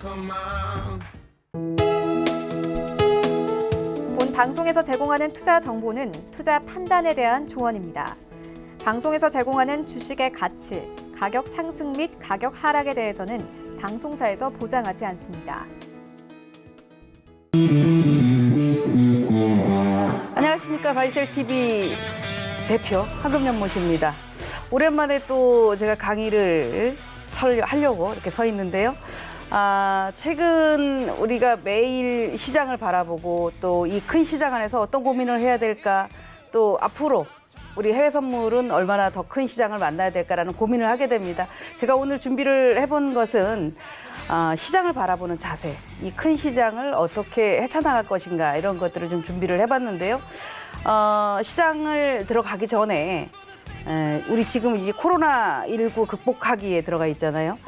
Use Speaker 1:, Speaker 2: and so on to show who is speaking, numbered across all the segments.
Speaker 1: 본 방송에서 제공하는 투자 정보는 투자 판단에 대한 조언입니다. 방송에서 제공하는 주식의 가치, 가격 상승 및 가격 하락에 대해서는 방송사에서 보장하지 않습니다.
Speaker 2: 안녕하십니까. 바이셀TV 대표 황금연 모십니다. 오랜만에 또 제가 강의를 하려고 이렇게 서 있는데요. 최근 우리가 매일 시장을 바라보고 또 이 큰 시장 안에서 어떤 고민을 해야 될까, 또 앞으로 우리 해외 선물은 얼마나 더 큰 시장을 만나야 될까라는 고민을 하게 됩니다. 제가 오늘 준비를 해본 것은 시장을 바라보는 자세, 이 큰 시장을 어떻게 헤쳐나갈 것인가, 이런 것들을 좀 준비를 해봤는데요. 시장을 들어가기 전에 우리 지금 이제 코로나19 극복하기에 들어가 있잖아요.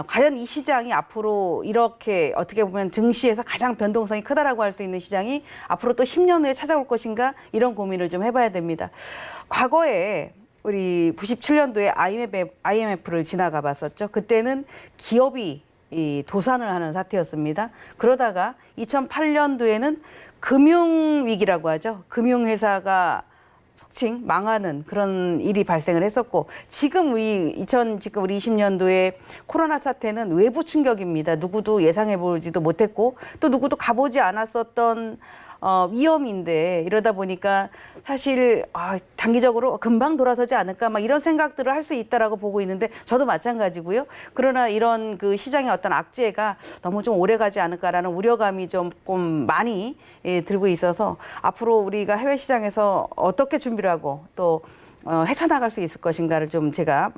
Speaker 2: 과연 이 시장이 앞으로 이렇게 어떻게 보면 증시에서 가장 변동성이 크다라고 할 수 있는 시장이 앞으로 또 10년 후에 찾아올 것인가, 이런 고민을 좀 해봐야 됩니다. 과거에 우리 97년도에 IMF를 지나가 봤었죠. 그때는 기업이 도산을 하는 사태였습니다. 그러다가 2008년도에는 금융위기라고 하죠. 금융회사가 속칭 망하는 그런 일이 발생을 했었고, 지금 우리 20년도에 코로나 사태는 외부 충격입니다. 누구도 예상해 보지도 못했고 또 누구도 가보지 않았었던 위험인데, 이러다 보니까 사실 단기적으로 금방 돌아서지 않을까, 막 이런 생각들을 할 수 있다라고 보고 있는데, 저도 마찬가지고요. 그러나 이런 그 시장의 어떤 악재가 너무 좀 오래 가지 않을까라는 우려감이 조금 많이 들고 있어서, 앞으로 우리가 해외 시장에서 어떻게 준비를 하고 또 헤쳐나갈 수 있을 것인가를 좀 제가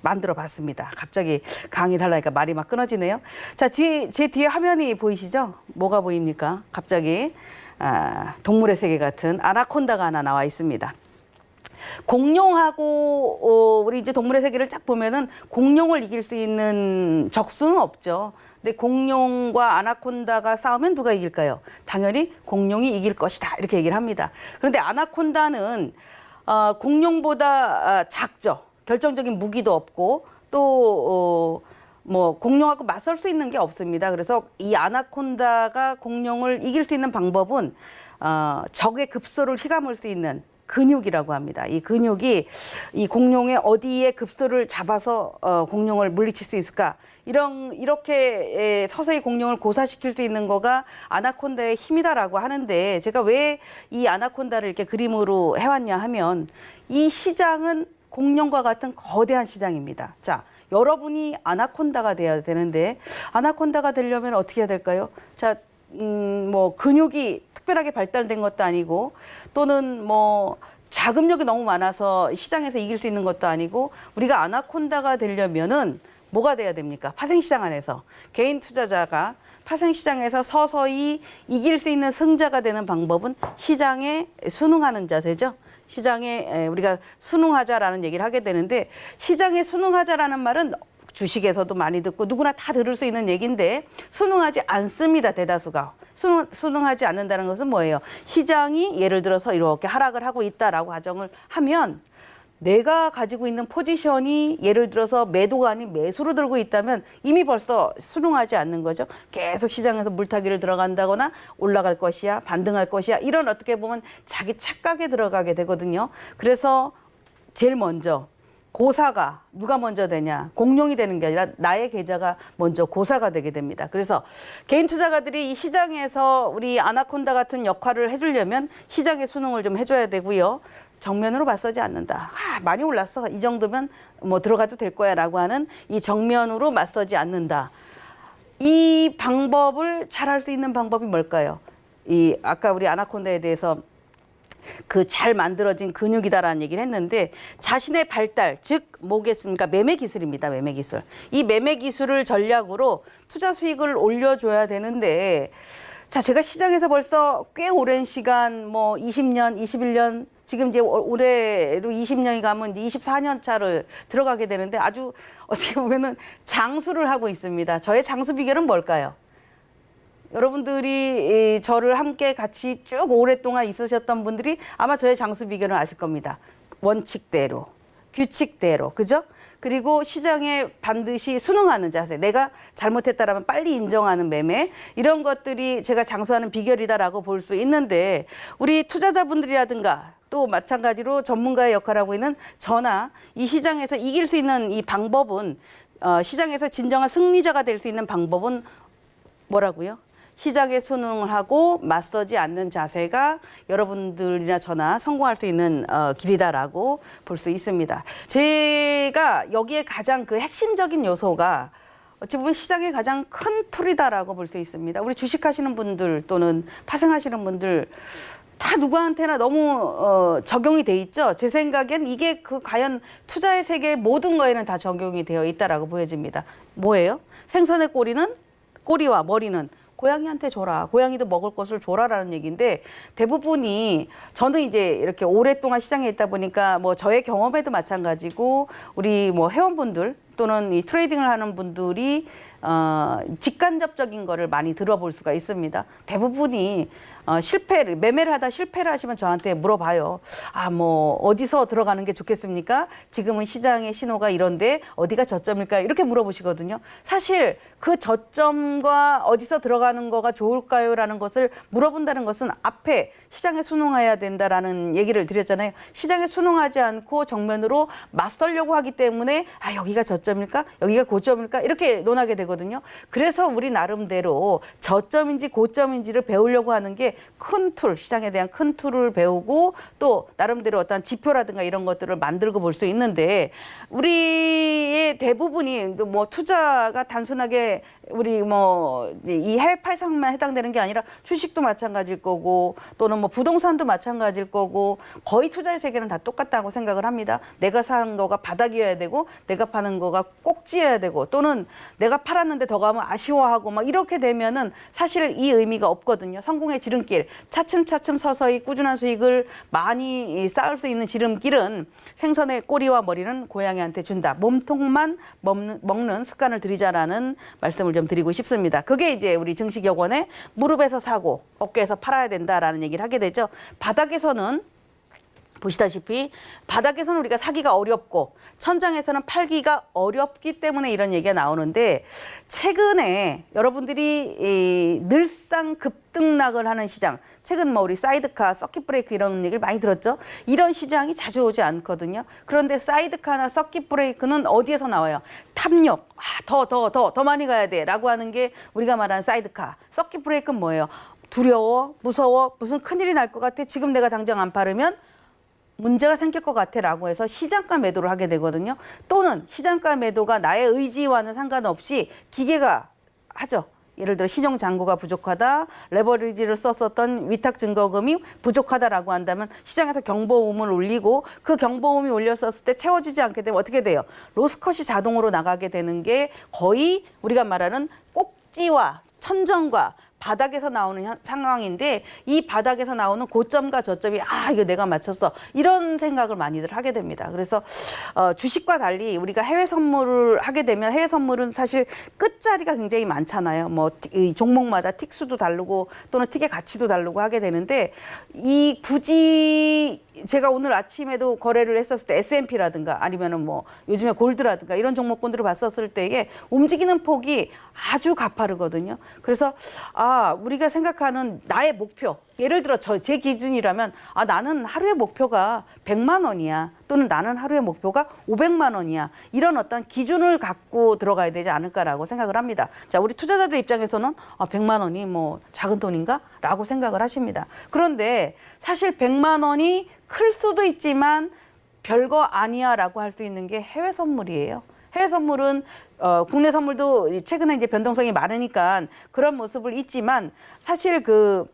Speaker 2: 만들어 봤습니다. 갑자기 강의를 하려니까 말이 막 끊어지네요. 자, 제 뒤에 화면이 보이시죠? 뭐가 보입니까? 갑자기 동물의 세계 같은 아나콘다가 하나 나와 있습니다. 공룡하고 우리 이제 동물의 세계를 딱 보면은 공룡을 이길 수 있는 적수는 없죠. 근데 공룡과 아나콘다가 싸우면 누가 이길까요? 당연히 공룡이 이길 것이다, 이렇게 얘기를 합니다. 그런데 아나콘다는 공룡보다 작죠. 결정적인 무기도 없고 또 공룡하고 맞설 수 있는 게 없습니다. 그래서 이 아나콘다가 공룡을 이길 수 있는 방법은 적의 급소를 휘감을 수 있는 근육이라고 합니다. 이 근육이 이 공룡의 어디에 급소를 잡아서 공룡을 물리칠 수 있을까? 이렇게 서서히 공룡을 고사시킬 수 있는 거가 아나콘다의 힘이다라고 하는데, 제가 왜 이 아나콘다를 이렇게 그림으로 해왔냐 하면, 이 시장은 공룡과 같은 거대한 시장입니다. 자, 여러분이 아나콘다가 돼야 되는데, 아나콘다가 되려면 어떻게 해야 될까요? 자, 근육이 특별하게 발달된 것도 아니고, 또는 자금력이 너무 많아서 시장에서 이길 수 있는 것도 아니고, 우리가 아나콘다가 되려면은 뭐가 돼야 됩니까? 파생시장 안에서 개인 투자자가 파생시장에서 서서히 이길 수 있는 승자가 되는 방법은 시장에 순응하는 자세죠. 시장에 우리가 순응하자라는 얘기를 하게 되는데, 시장에 순응하자라는 말은 주식에서도 많이 듣고 누구나 다 들을 수 있는 얘기인데, 순응하지 않습니다, 대다수가. 순응하지 않는다는 것은 뭐예요? 시장이 예를 들어서 이렇게 하락을 하고 있다라고 가정을 하면, 내가 가지고 있는 포지션이 예를 들어서 매도가 아닌 매수로 들고 있다면 이미 벌써 순응하지 않는 거죠. 계속 시장에서 물타기를 들어간다거나 올라갈 것이야, 반등할 것이야, 이런 어떻게 보면 자기 착각에 들어가게 되거든요. 그래서 제일 먼저 고사가 누가 먼저 되냐, 공룡이 되는 게 아니라 나의 계좌가 먼저 고사가 되게 됩니다. 그래서 개인 투자가들이 이 시장에서 우리 아나콘다 같은 역할을 해주려면 시장의 순응을 좀 해줘야 되고요. 정면으로 맞서지 않는다. 많이 올랐어, 이 정도면 들어가도 될 거야 라고 하는 이 정면으로 맞서지 않는다. 이 방법을 잘 할 수 있는 방법이 뭘까요? 아까 우리 아나콘다에 대해서 잘 만들어진 근육이다라는 얘기를 했는데, 자신의 발달, 즉 뭐겠습니까? 매매 기술입니다. 매매 기술. 이 매매 기술을 전략으로 투자 수익을 올려줘야 되는데, 자, 제가 시장에서 벌써 꽤 오랜 시간, 20년, 21년, 지금 이제 올해로 20년이 가면 이제 24년 차를 들어가게 되는데, 아주 어떻게 보면은 장수를 하고 있습니다. 저의 장수 비결은 뭘까요? 여러분들이 저를 함께 같이 쭉 오랫동안 있으셨던 분들이 아마 저의 장수 비결을 아실 겁니다. 원칙대로, 규칙대로, 그죠? 그리고 시장에 반드시 순응하는 자세, 내가 잘못했다라면 빨리 인정하는 매매, 이런 것들이 제가 장수하는 비결이다라고 볼 수 있는데, 우리 투자자분들이라든가 또 마찬가지로 전문가의 역할을 하고 있는 저나 이 시장에서 이길 수 있는 이 방법은, 시장에서 진정한 승리자가 될 수 있는 방법은 뭐라고요? 시장에 순응을 하고 맞서지 않는 자세가 여러분들이나 저나 성공할 수 있는 길이다라고 볼 수 있습니다. 제가 여기에 가장 그 핵심적인 요소가 어찌 보면 시장의 가장 큰 툴이다라고 볼 수 있습니다. 우리 주식하시는 분들 또는 파생하시는 분들 다 누구한테나 너무 적용이 돼 있죠. 제 생각엔 이게 그 과연 투자의 세계의 모든 거에는 다 적용이 되어 있다라고 보여집니다. 뭐예요? 생선의 꼬리와 머리는 고양이한테 줘라. 고양이도 먹을 것을 줘라라는 얘기인데, 대부분이 저는 이제 이렇게 오랫동안 시장에 있다 보니까 뭐 저의 경험에도 마찬가지고 우리 뭐 회원분들 또는 이 트레이딩을 하는 분들이 직간접적인 거를 많이 들어볼 수가 있습니다. 대부분이 매매를 하다 실패를 하시면 저한테 물어봐요. 뭐 어디서 들어가는 게 좋겠습니까? 지금은 시장의 신호가 이런데 어디가 저점일까? 이렇게 물어보시거든요. 사실 그 저점과 어디서 들어가는 거가 좋을까요? 라는 것을 물어본다는 것은 앞에 시장에 순응해야 된다라는 얘기를 드렸잖아요. 시장에 순응하지 않고 정면으로 맞서려고 하기 때문에 여기가 저점일까? 여기가 고점일까? 이렇게 논하게 되거든요. 그래서 우리 나름대로 저점인지 고점인지를 배우려고 하는 게 큰 툴, 시장에 대한 큰 툴을 배우고 또 나름대로 어떤 지표라든가 이런 것들을 만들고 볼 수 있는데, 우리의 대부분이 뭐 투자가 단순하게 우리 뭐 이 해외 파생만 해당되는 게 아니라 주식도 마찬가지일 거고 또는 뭐 부동산도 마찬가지일 거고 거의 투자의 세계는 다 똑같다고 생각을 합니다. 내가 산 거가 바닥이어야 되고 내가 파는 거가 꼭지여야 되고 또는 내가 팔았는데 더 가면 아쉬워하고 막 이렇게 되면은 사실 이 의미가 없거든요. 성공의 지름길, 차츰차츰 서서히 꾸준한 수익을 많이 쌓을 수 있는 지름길은 생선의 꼬리와 머리는 고양이한테 준다. 몸통만 먹는 습관을 들이자라는 말씀을 좀 드리고 싶습니다. 그게 이제 우리 증식여권의 무릎에서 사고 어깨에서 팔아야 된다라는 얘기를 하게 되죠. 바닥에서는 보시다시피 바닥에서는 우리가 사기가 어렵고 천장에서는 팔기가 어렵기 때문에 이런 얘기가 나오는데, 최근에 여러분들이 늘상 급등락을 하는 시장, 최근 뭐 우리 사이드카, 서킷 브레이크 이런 얘기를 많이 들었죠. 이런 시장이 자주 오지 않거든요. 그런데 사이드카나 서킷 브레이크는 어디에서 나와요? 탐욕, 더 많이 가야 돼 라고 하는 게 우리가 말하는 사이드카. 서킷 브레이크는 뭐예요? 두려워, 무서워, 무슨 큰일이 날 것 같아, 지금 내가 당장 안 팔으면 문제가 생길 것 같아라고 해서 시장가 매도를 하게 되거든요. 또는 시장가 매도가 나의 의지와는 상관없이 기계가 하죠. 예를 들어 신용 잔고가 부족하다, 레버리지를 썼었던 위탁 증거금이 부족하다라고 한다면 시장에서 경보음을 울리고 그 경보음이 울렸었을 때 채워주지 않게 되면 어떻게 돼요? 로스컷이 자동으로 나가게 되는 게 거의 우리가 말하는 꼭지와 천정과 바닥에서 나오는 상황인데, 이 바닥에서 나오는 고점과 저점이 이거 내가 맞췄어 이런 생각을 많이들 하게 됩니다. 그래서 주식과 달리 우리가 해외 선물을 하게 되면, 해외 선물은 사실 끝자리가 굉장히 많잖아요. 뭐 이 종목마다 틱수도 다르고 또는 틱의 가치도 다르고 하게 되는데, 이 굳이 제가 오늘 아침에도 거래를 했었을 때 S&P라든가 아니면은 뭐 요즘에 골드라든가 이런 종목군들을 봤었을 때에 움직이는 폭이 아주 가파르거든요. 그래서 우리가 생각하는 나의 목표, 예를 들어 제 기준이라면 나는 하루의 목표가 100만 원이야 또는 나는 하루의 목표가 500만 원이야, 이런 어떤 기준을 갖고 들어가야 되지 않을까라고 생각을 합니다. 자, 우리 투자자들 입장에서는 100만 원이 뭐 작은 돈인가? 라고 생각을 하십니다. 그런데 사실 100만 원이 클 수도 있지만 별거 아니야 라고 할 수 있는 게 해외 선물이에요. 해외 선물은 국내 선물도 최근에 이제 변동성이 많으니까 그런 모습을 있지만, 사실 그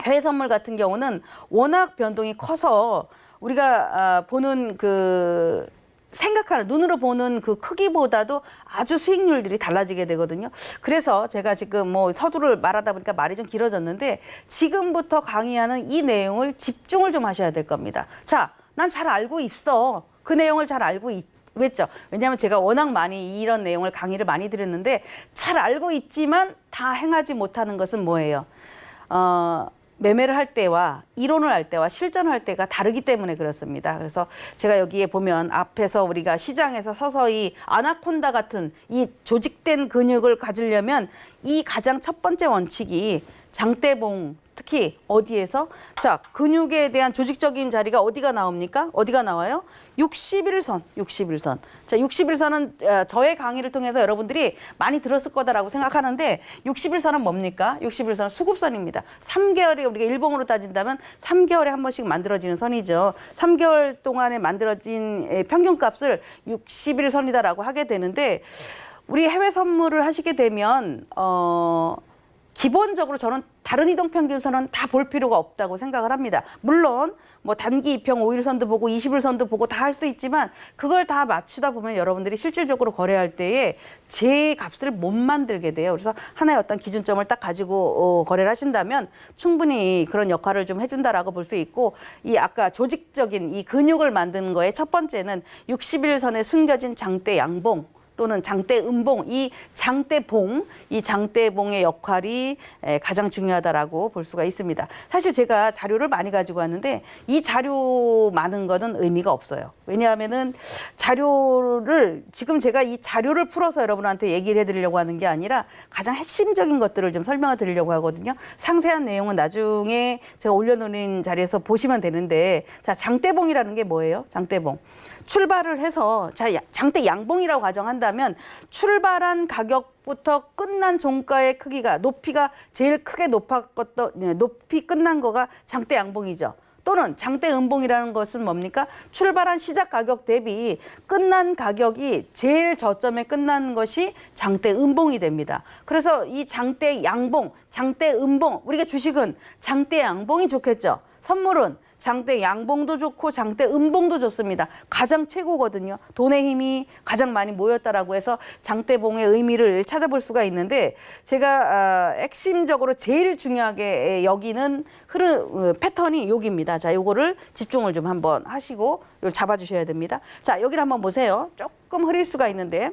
Speaker 2: 해외 선물 같은 경우는 워낙 변동이 커서 우리가 보는 그 생각하는, 눈으로 보는 그 크기보다도 아주 수익률들이 달라지게 되거든요. 그래서 제가 지금 뭐 서두를 말하다 보니까 말이 좀 길어졌는데, 지금부터 강의하는 이 내용을 집중을 좀 하셔야 될 겁니다. 자, 난 잘 알고 있어. 그 내용을 잘 알고 왜죠? 왜냐하면 제가 워낙 많이 이런 내용을 강의를 많이 드렸는데, 잘 알고 있지만 다 행하지 못하는 것은 뭐예요? 매매를 할 때와 이론을 할 때와 실전을 할 때가 다르기 때문에 그렇습니다. 그래서 제가 여기에 보면 앞에서 우리가 시장에서 서서히 아나콘다 같은 이 조직된 근육을 가지려면 이 가장 첫 번째 원칙이 장대봉, 특히 어디에서? 자, 근육에 대한 조직적인 자리가 어디가 나옵니까? 어디가 나와요? 61선, 61선. 자, 61선은 저의 강의를 통해서 여러분들이 많이 들었을 거다라고 생각하는데 61선은 뭡니까? 61선은 수급선입니다. 3개월에 우리가 일봉으로 따진다면 3개월에 한 번씩 만들어지는 선이죠. 3개월 동안에 만들어진 평균값을 61선이다라고 하게 되는데 우리 해외 선물을 하시게 되면 기본적으로 저는 다른 이동평균선은 다 볼 필요가 없다고 생각을 합니다. 물론 뭐 단기 2평 5일선도 보고 20일선도 보고 다 할 수 있지만 그걸 다 맞추다 보면 여러분들이 실질적으로 거래할 때에 제 값을 못 만들게 돼요. 그래서 하나의 어떤 기준점을 딱 가지고 거래를 하신다면 충분히 그런 역할을 좀 해준다라고 볼 수 있고 이 아까 조직적인 이 근육을 만드는 거에 첫 번째는 60일선에 숨겨진 장대 양봉 또는 장대 음봉, 이 장대봉의 역할이 가장 중요하다라고 볼 수가 있습니다. 사실 제가 자료를 많이 가지고 왔는데 이 자료 많은 거는 의미가 없어요. 왜냐하면은 자료를 지금 제가 이 자료를 풀어서 여러분한테 얘기를 해드리려고 하는 게 아니라 가장 핵심적인 것들을 좀 설명을 드리려고 하거든요. 상세한 내용은 나중에 제가 올려놓은 자리에서 보시면 되는데 자, 장대봉이라는 게 뭐예요? 장대봉. 출발을 해서 자 장대 양봉이라고 가정한다면 출발한 가격부터 끝난 종가의 크기가 높이가 제일 크게 높이 끝난 거가 장대 양봉이죠. 또는 장대 음봉이라는 것은 뭡니까? 출발한 시작 가격 대비 끝난 가격이 제일 저점에 끝난 것이 장대 음봉이 됩니다. 그래서 이 장대 양봉, 장대 음봉, 우리가 주식은 장대 양봉이 좋겠죠. 선물은 장대 양봉도 좋고 장대 음봉도 좋습니다. 가장 최고거든요. 돈의 힘이 가장 많이 모였다라고 해서 장대봉의 의미를 찾아볼 수가 있는데 제가 핵심적으로 제일 중요하게 여기는 패턴이 여기입니다. 자, 요거를 집중을 좀 한번 하시고 이걸 잡아주셔야 됩니다. 자, 여기를 한번 보세요. 조금 흐릴 수가 있는데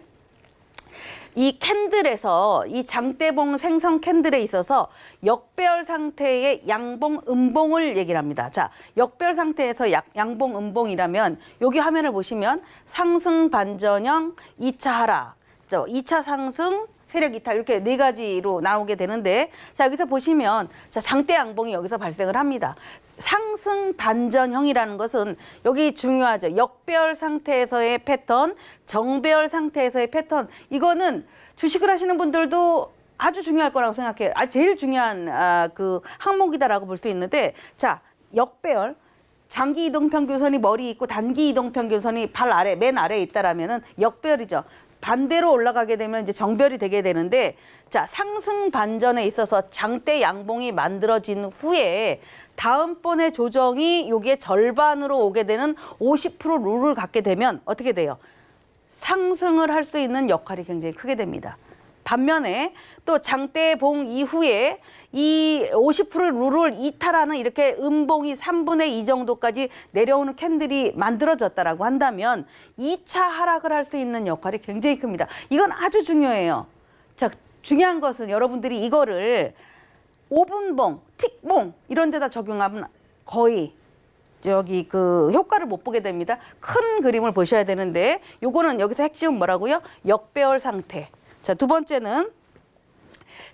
Speaker 2: 이 캔들에서 이 장대봉 생성 캔들에 있어서 역배열 상태의 양봉, 음봉을 얘기를 합니다. 자, 역배열 상태에서 양봉, 음봉이라면 여기 화면을 보시면 상승 반전형, 2차 하락, 2차 상승, 세력 이탈 이렇게 네 가지로 나오게 되는데 자 여기서 보시면 자 장대 양봉이 여기서 발생을 합니다. 상승 반전형이라는 것은 여기 중요하죠. 역배열 상태에서의 패턴, 정배열 상태에서의 패턴 이거는 주식을 하시는 분들도 아주 중요할 거라고 생각해요. 제일 중요한 그 항목이다라고 볼 수 있는데 자 역배열 장기 이동평균선이 머리 있고 단기 이동평균선이 발 아래 맨 아래에 있다라면은 역배열이죠. 반대로 올라가게 되면 이제 정별이 되게 되는데 자 상승 반전에 있어서 장대 양봉이 만들어진 후에 다음번에 조정이 요게 절반으로 오게 되는 50% 룰을 갖게 되면 어떻게 돼요? 상승을 할 수 있는 역할이 굉장히 크게 됩니다. 반면에 또 장대봉 이후에 이 50% 룰을 이탈하는 이렇게 음봉이 3분의 2 정도까지 내려오는 캔들이 만들어졌다라고 한다면 2차 하락을 할 수 있는 역할이 굉장히 큽니다. 이건 아주 중요해요. 자, 중요한 것은 여러분들이 이거를 5분봉, 틱봉 이런 데다 적용하면 거의 저기 그 효과를 못 보게 됩니다. 큰 그림을 보셔야 되는데 요거는 여기서 핵심은 뭐라고요? 역배열 상태. 자, 두 번째는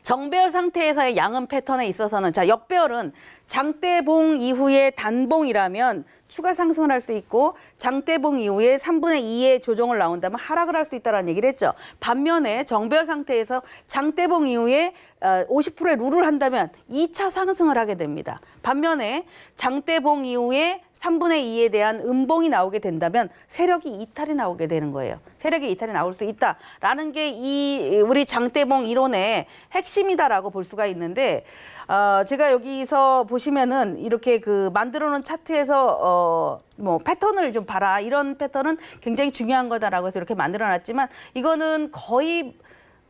Speaker 2: 정배열 상태에서의 양은 패턴에 있어서는 자, 역배열은 장대봉 이후에 단봉이라면 추가 상승을 할 수 있고 장대봉 이후에 3분의 2의 조정을 나온다면 하락을 할 수 있다는 얘기를 했죠. 반면에 정배열 상태에서 장대봉 이후에 50%의 룰을 한다면 2차 상승을 하게 됩니다. 반면에 장대봉 이후에 3분의 2에 대한 음봉이 나오게 된다면 세력이 이탈이 나오게 되는 거예요. 세력의 이탈이 나올 수 있다라는 게 이 우리 장대봉 이론의 핵심이다라고 볼 수가 있는데 제가 여기서 보시면은 이렇게 그 만들어 놓은 차트에서 뭐 패턴을 좀 봐라. 이런 패턴은 굉장히 중요한 거다라고 해서 이렇게 만들어 놨지만 이거는 거의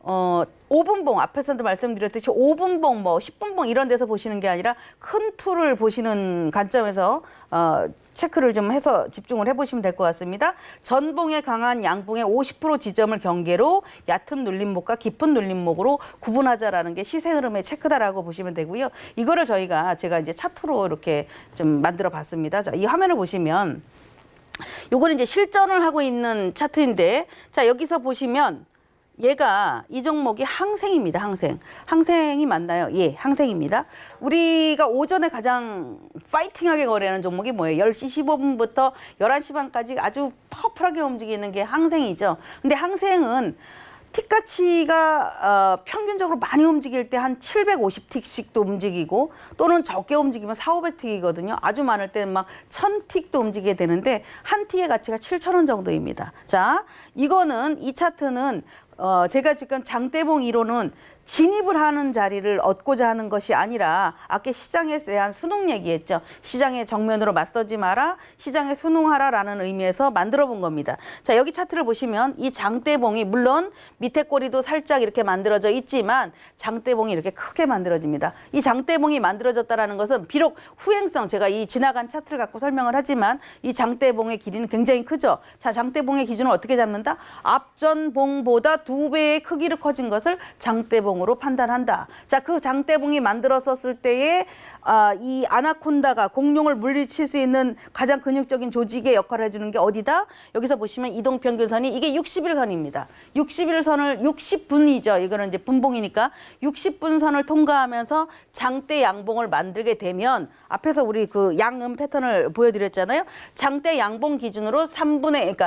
Speaker 2: 5분봉 앞에서도 말씀드렸듯이 5분봉 뭐 10분봉 이런 데서 보시는 게 아니라 큰 틀을 보시는 관점에서 체크를 좀 해서 집중을 해보시면 될 것 같습니다. 전봉에 강한 양봉의 50% 지점을 경계로 얕은 눌림목과 깊은 눌림목으로 구분하자라는 게 시세 흐름의 체크다라고 보시면 되고요. 이거를 제가 이제 차트로 이렇게 좀 만들어 봤습니다. 자, 이 화면을 보시면 요거는 이제 실전을 하고 있는 차트인데, 자, 여기서 보시면 얘가 이 종목이 항생입니다. 항생이 맞나요? 예, 항생입니다. 우리가 오전에 가장 파이팅하게 거래하는 종목이 뭐예요? 10시 15분부터 11시 반까지 아주 퍼플하게 움직이는 게 항생이죠. 근데 항생은 틱 가치가 평균적으로 많이 움직일 때 한 750틱씩도 움직이고, 또는 적게 움직이면 400~500틱이거든요. 아주 많을 때는 막 1000틱도 움직이게 되는데 한 틱의 가치가 7,000원 정도입니다. 자, 이거는 이 차트는 제가 지금 장대봉 이론은 진입을 하는 자리를 얻고자 하는 것이 아니라, 아까 시장에 대한 순응 얘기했죠. 시장의 정면으로 맞서지 마라, 시장에 순응하라라는 의미에서 만들어 본 겁니다. 자, 여기 차트를 보시면 이 장대봉이 물론 밑에 꼬리도 살짝 이렇게 만들어져 있지만 장대봉이 이렇게 크게 만들어집니다. 이 장대봉이 만들어졌다는 것은 비록 후행성, 제가 이 지나간 차트를 갖고 설명을 하지만 이 장대봉의 길이는 굉장히 크죠. 자, 장대봉의 기준을 어떻게 잡는다? 앞전봉보다 2배의 크기로 커진 것을 장대봉 으로 판단한다. 자, 그 장대봉이 만들었었을 때에 이 아나콘다가 공룡을 물리칠 수 있는 가장 근육적인 조직의 역할을 해주는 게 어디다? 여기서 보시면 이동평균선이 이게 60일선입니다. 60일선을 60분이죠. 이거는 이제 분봉이니까 60분선을 통과하면서 장대 양봉을 만들게 되면, 앞에서 우리 그 양음 패턴을 보여드렸잖아요. 장대 양봉 기준으로 3분의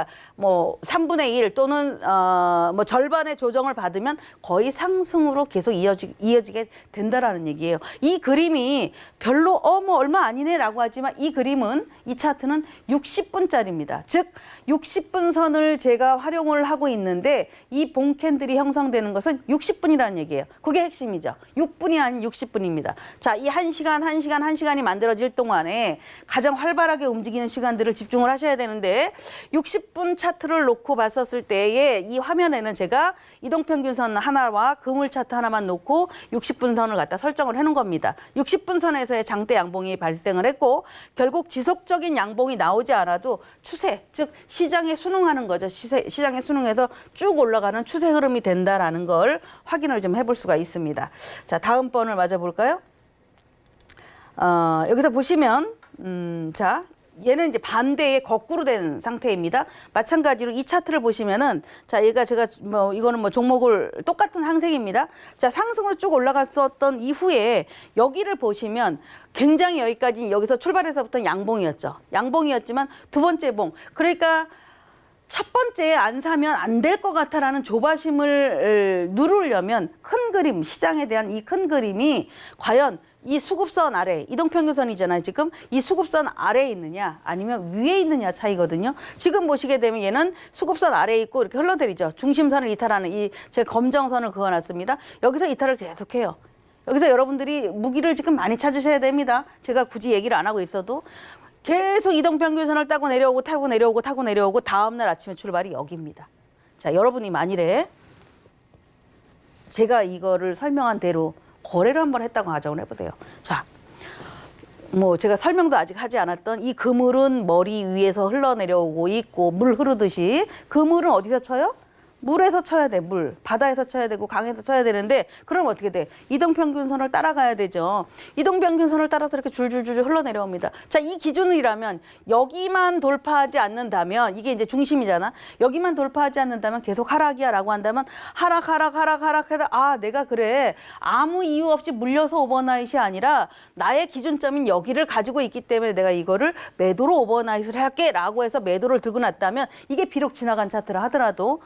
Speaker 2: 1 또는 뭐 절반의 조정을 받으면 거의 상승으로 계속 이어지게 된다라는 얘기예요. 이 그림이 별로 뭐 얼마 아니네라고 하지만 이 그림은, 이 차트는 60분짜리입니다. 즉 60분 선을 제가 활용을 하고 있는데 이 봉 캔들이 형성되는 것은 60분이라는 얘기예요. 그게 핵심이죠. 6분이 아닌 60분입니다. 자, 이 1시간이 만들어질 동안에 가장 활발하게 움직이는 시간들을 집중을 하셔야 되는데, 60분 차트를 놓고 봤었을 때에 이 화면에는 제가 이동평균선 하나와 그물 차트 하나만 놓고 60분 선을 갖다 설정을 해놓은 겁니다. 60분 선에서의 장대 양봉이 발생을 했고, 결국 지속적인 양봉이 나오지 않아도 추세, 즉 시장에 순응하는 거죠. 시장에 순응해서 쭉 올라가는 추세 흐름이 된다라는 걸 확인을 좀 해볼 수가 있습니다. 자, 다음 번을 맞아볼까요? 여기서 보시면 자, 얘는 이제 반대의 거꾸로 된 상태입니다. 마찬가지로 이 차트를 보시면은, 자, 제가 이거는 종목을 똑같은 항생입니다. 자, 상승으로 쭉 올라갔었던 이후에 여기를 보시면 굉장히 여기서 출발해서부터 양봉이었죠. 양봉이었지만 두 번째 봉. 그러니까 첫 번째에 안 사면 안 될 것 같아라는 조바심을 누르려면 큰 그림, 시장에 대한 이 큰 그림이 과연 이 수급선 아래, 이동평균선이잖아요. 지금 이 수급선 아래에 있느냐 아니면 위에 있느냐 차이거든요. 지금 보시게 되면 얘는 수급선 아래에 있고 이렇게 흘러내리죠. 중심선을 이탈하는 제가 검정선을 그어놨습니다. 여기서 이탈을 계속해요. 여기서 여러분들이 무기를 지금 많이 찾으셔야 됩니다. 제가 굳이 얘기를 안 하고 있어도 계속 이동평균선을 타고 내려오고 다음날 아침에 출발이 여기입니다. 자, 여러분이 만일에 제가 이거를 설명한 대로 거래를 한번 했다고 가정을 해보세요. 자, 제가 설명도 아직 하지 않았던 이 그물은 머리 위에서 흘러내려오고 있고, 물 흐르듯이 그물은 어디서 쳐요? 물에서 쳐야 돼. 바다에서 쳐야 되고 강에서 쳐야 되는데, 그럼 어떻게 돼? 이동평균선을 따라가야 되죠. 이동평균선을 따라서 이렇게 줄줄줄 흘러내려옵니다. 자, 이 기준이라면 여기만 돌파하지 않는다면, 이게 이제 중심이잖아. 여기만 돌파하지 않는다면 계속 하락이야 라고 한다면 하락 해서 내가 그래 아무 이유 없이 물려서 오버나잇이 아니라 나의 기준점인 여기를 가지고 있기 때문에 내가 이거를 매도로 오버나잇을 할게 라고 해서 매도를 들고 났다면, 이게 비록 지나간 차트라 하더라도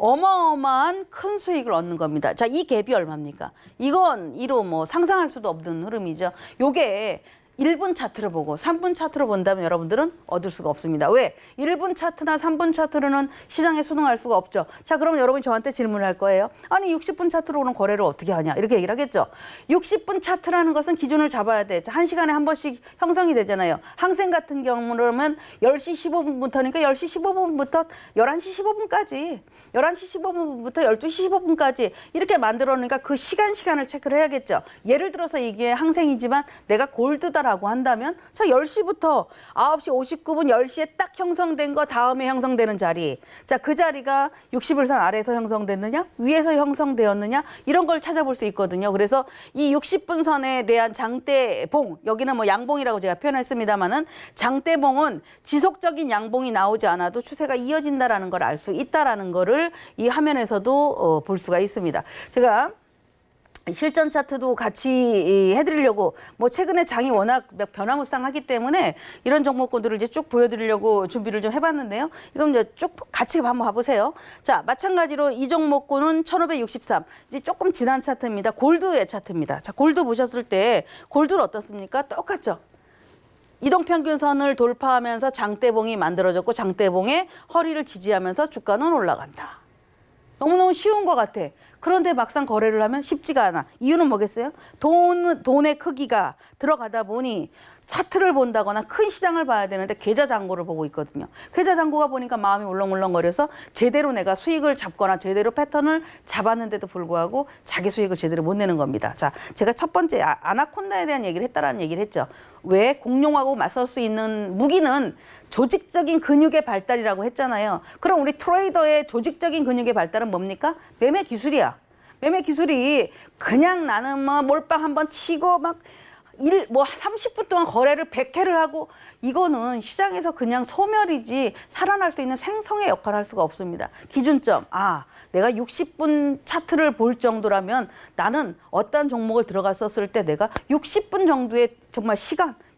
Speaker 2: 어마어마한 큰 수익을 얻는 겁니다. 자, 이 갭이 얼마입니까? 이건 이로 상상할 수도 없는 흐름이죠. 요게 1분 차트를 보고 3분 차트를 본다면 여러분들은 얻을 수가 없습니다. 왜? 1분 차트나 3분 차트로는 시장에 순응할 수가 없죠. 자, 그러면 여러분이 저한테 질문을 할 거예요. 아니 60분 차트로는 거래를 어떻게 하냐 이렇게 얘기를 하겠죠. 60분 차트라는 것은 기준을 잡아야 돼. 자, 1시간에 한 번씩 형성이 되잖아요. 항생 같은 경우는 10시 15분부터니까 10시 15분부터 11시 15분까지 11시 15분부터 12시 15분까지 이렇게 만들어 놓으니까 그 시간을 체크를 해야겠죠. 예를 들어서 이게 항생이지만 내가 골드다라고 한다면 자 10시부터 9시 59분 10시에 딱 형성된 거 다음에 형성되는 자리. 자, 그 자리가 60일선 아래에서 형성됐느냐 위에서 형성되었느냐 이런 걸 찾아볼 수 있거든요. 그래서 이 60분 선에 대한 장대봉, 여기는 뭐 양봉이라고 제가 표현했습니다만은 장대봉은 지속적인 양봉이 나오지 않아도 추세가 이어진다라는 걸 알 수 있다라는 거를 이 화면에서도 볼 수가 있습니다. 제가 실전 차트도 같이 해드리려고 뭐 최근에 장이 워낙 변화무쌍하기 때문에 이런 종목군들을 이제 쭉 보여드리려고 준비를 좀 해봤는데요. 이건 이제 쭉 같이 한번 봐보세요. 자, 마찬가지로 이 종목군은 1563 이제 조금 지난 차트입니다. 골드의 차트입니다. 자, 골드 보셨을 때 골드는 어떻습니까? 똑같죠. 이동평균선을 돌파하면서 장대봉이 만들어졌고 장대봉의 허리를 지지하면서 주가는 올라간다. 너무너무 쉬운 것 같아. 그런데 막상 거래를 하면 쉽지가 않아. 이유는 뭐겠어요? 돈의 크기가 들어가다 보니 차트를 본다거나 큰 시장을 봐야 되는데 계좌 잔고를 보고 있거든요. 계좌 잔고가 보니까 마음이 울렁울렁거려서 제대로 내가 수익을 잡거나 제대로 패턴을 잡았는데도 불구하고 자기 수익을 제대로 못 내는 겁니다. 자, 제가 첫 번째 아나콘다에 대한 얘기를 했다라는 얘기를 했죠. 왜? 공룡하고 맞설 수 있는 무기는 조직적인 근육의 발달이라고 했잖아요. 그럼 우리 트레이더의 조직적인 근육의 발달은 뭡니까? 매매 기술이야. 매매 기술이 그냥 나는 뭐 몰빵 한번 치고 막 30분 동안 거래를 100회를 하고 이거는 시장에서 그냥 소멸이지 살아날 수 있는 생성의 역할을 할 수가 없습니다. 기준점. 내가 60분 차트를 볼 정도라면 나는 어떤 종목을 들어갔었을 때 내가 60분 정도의 정말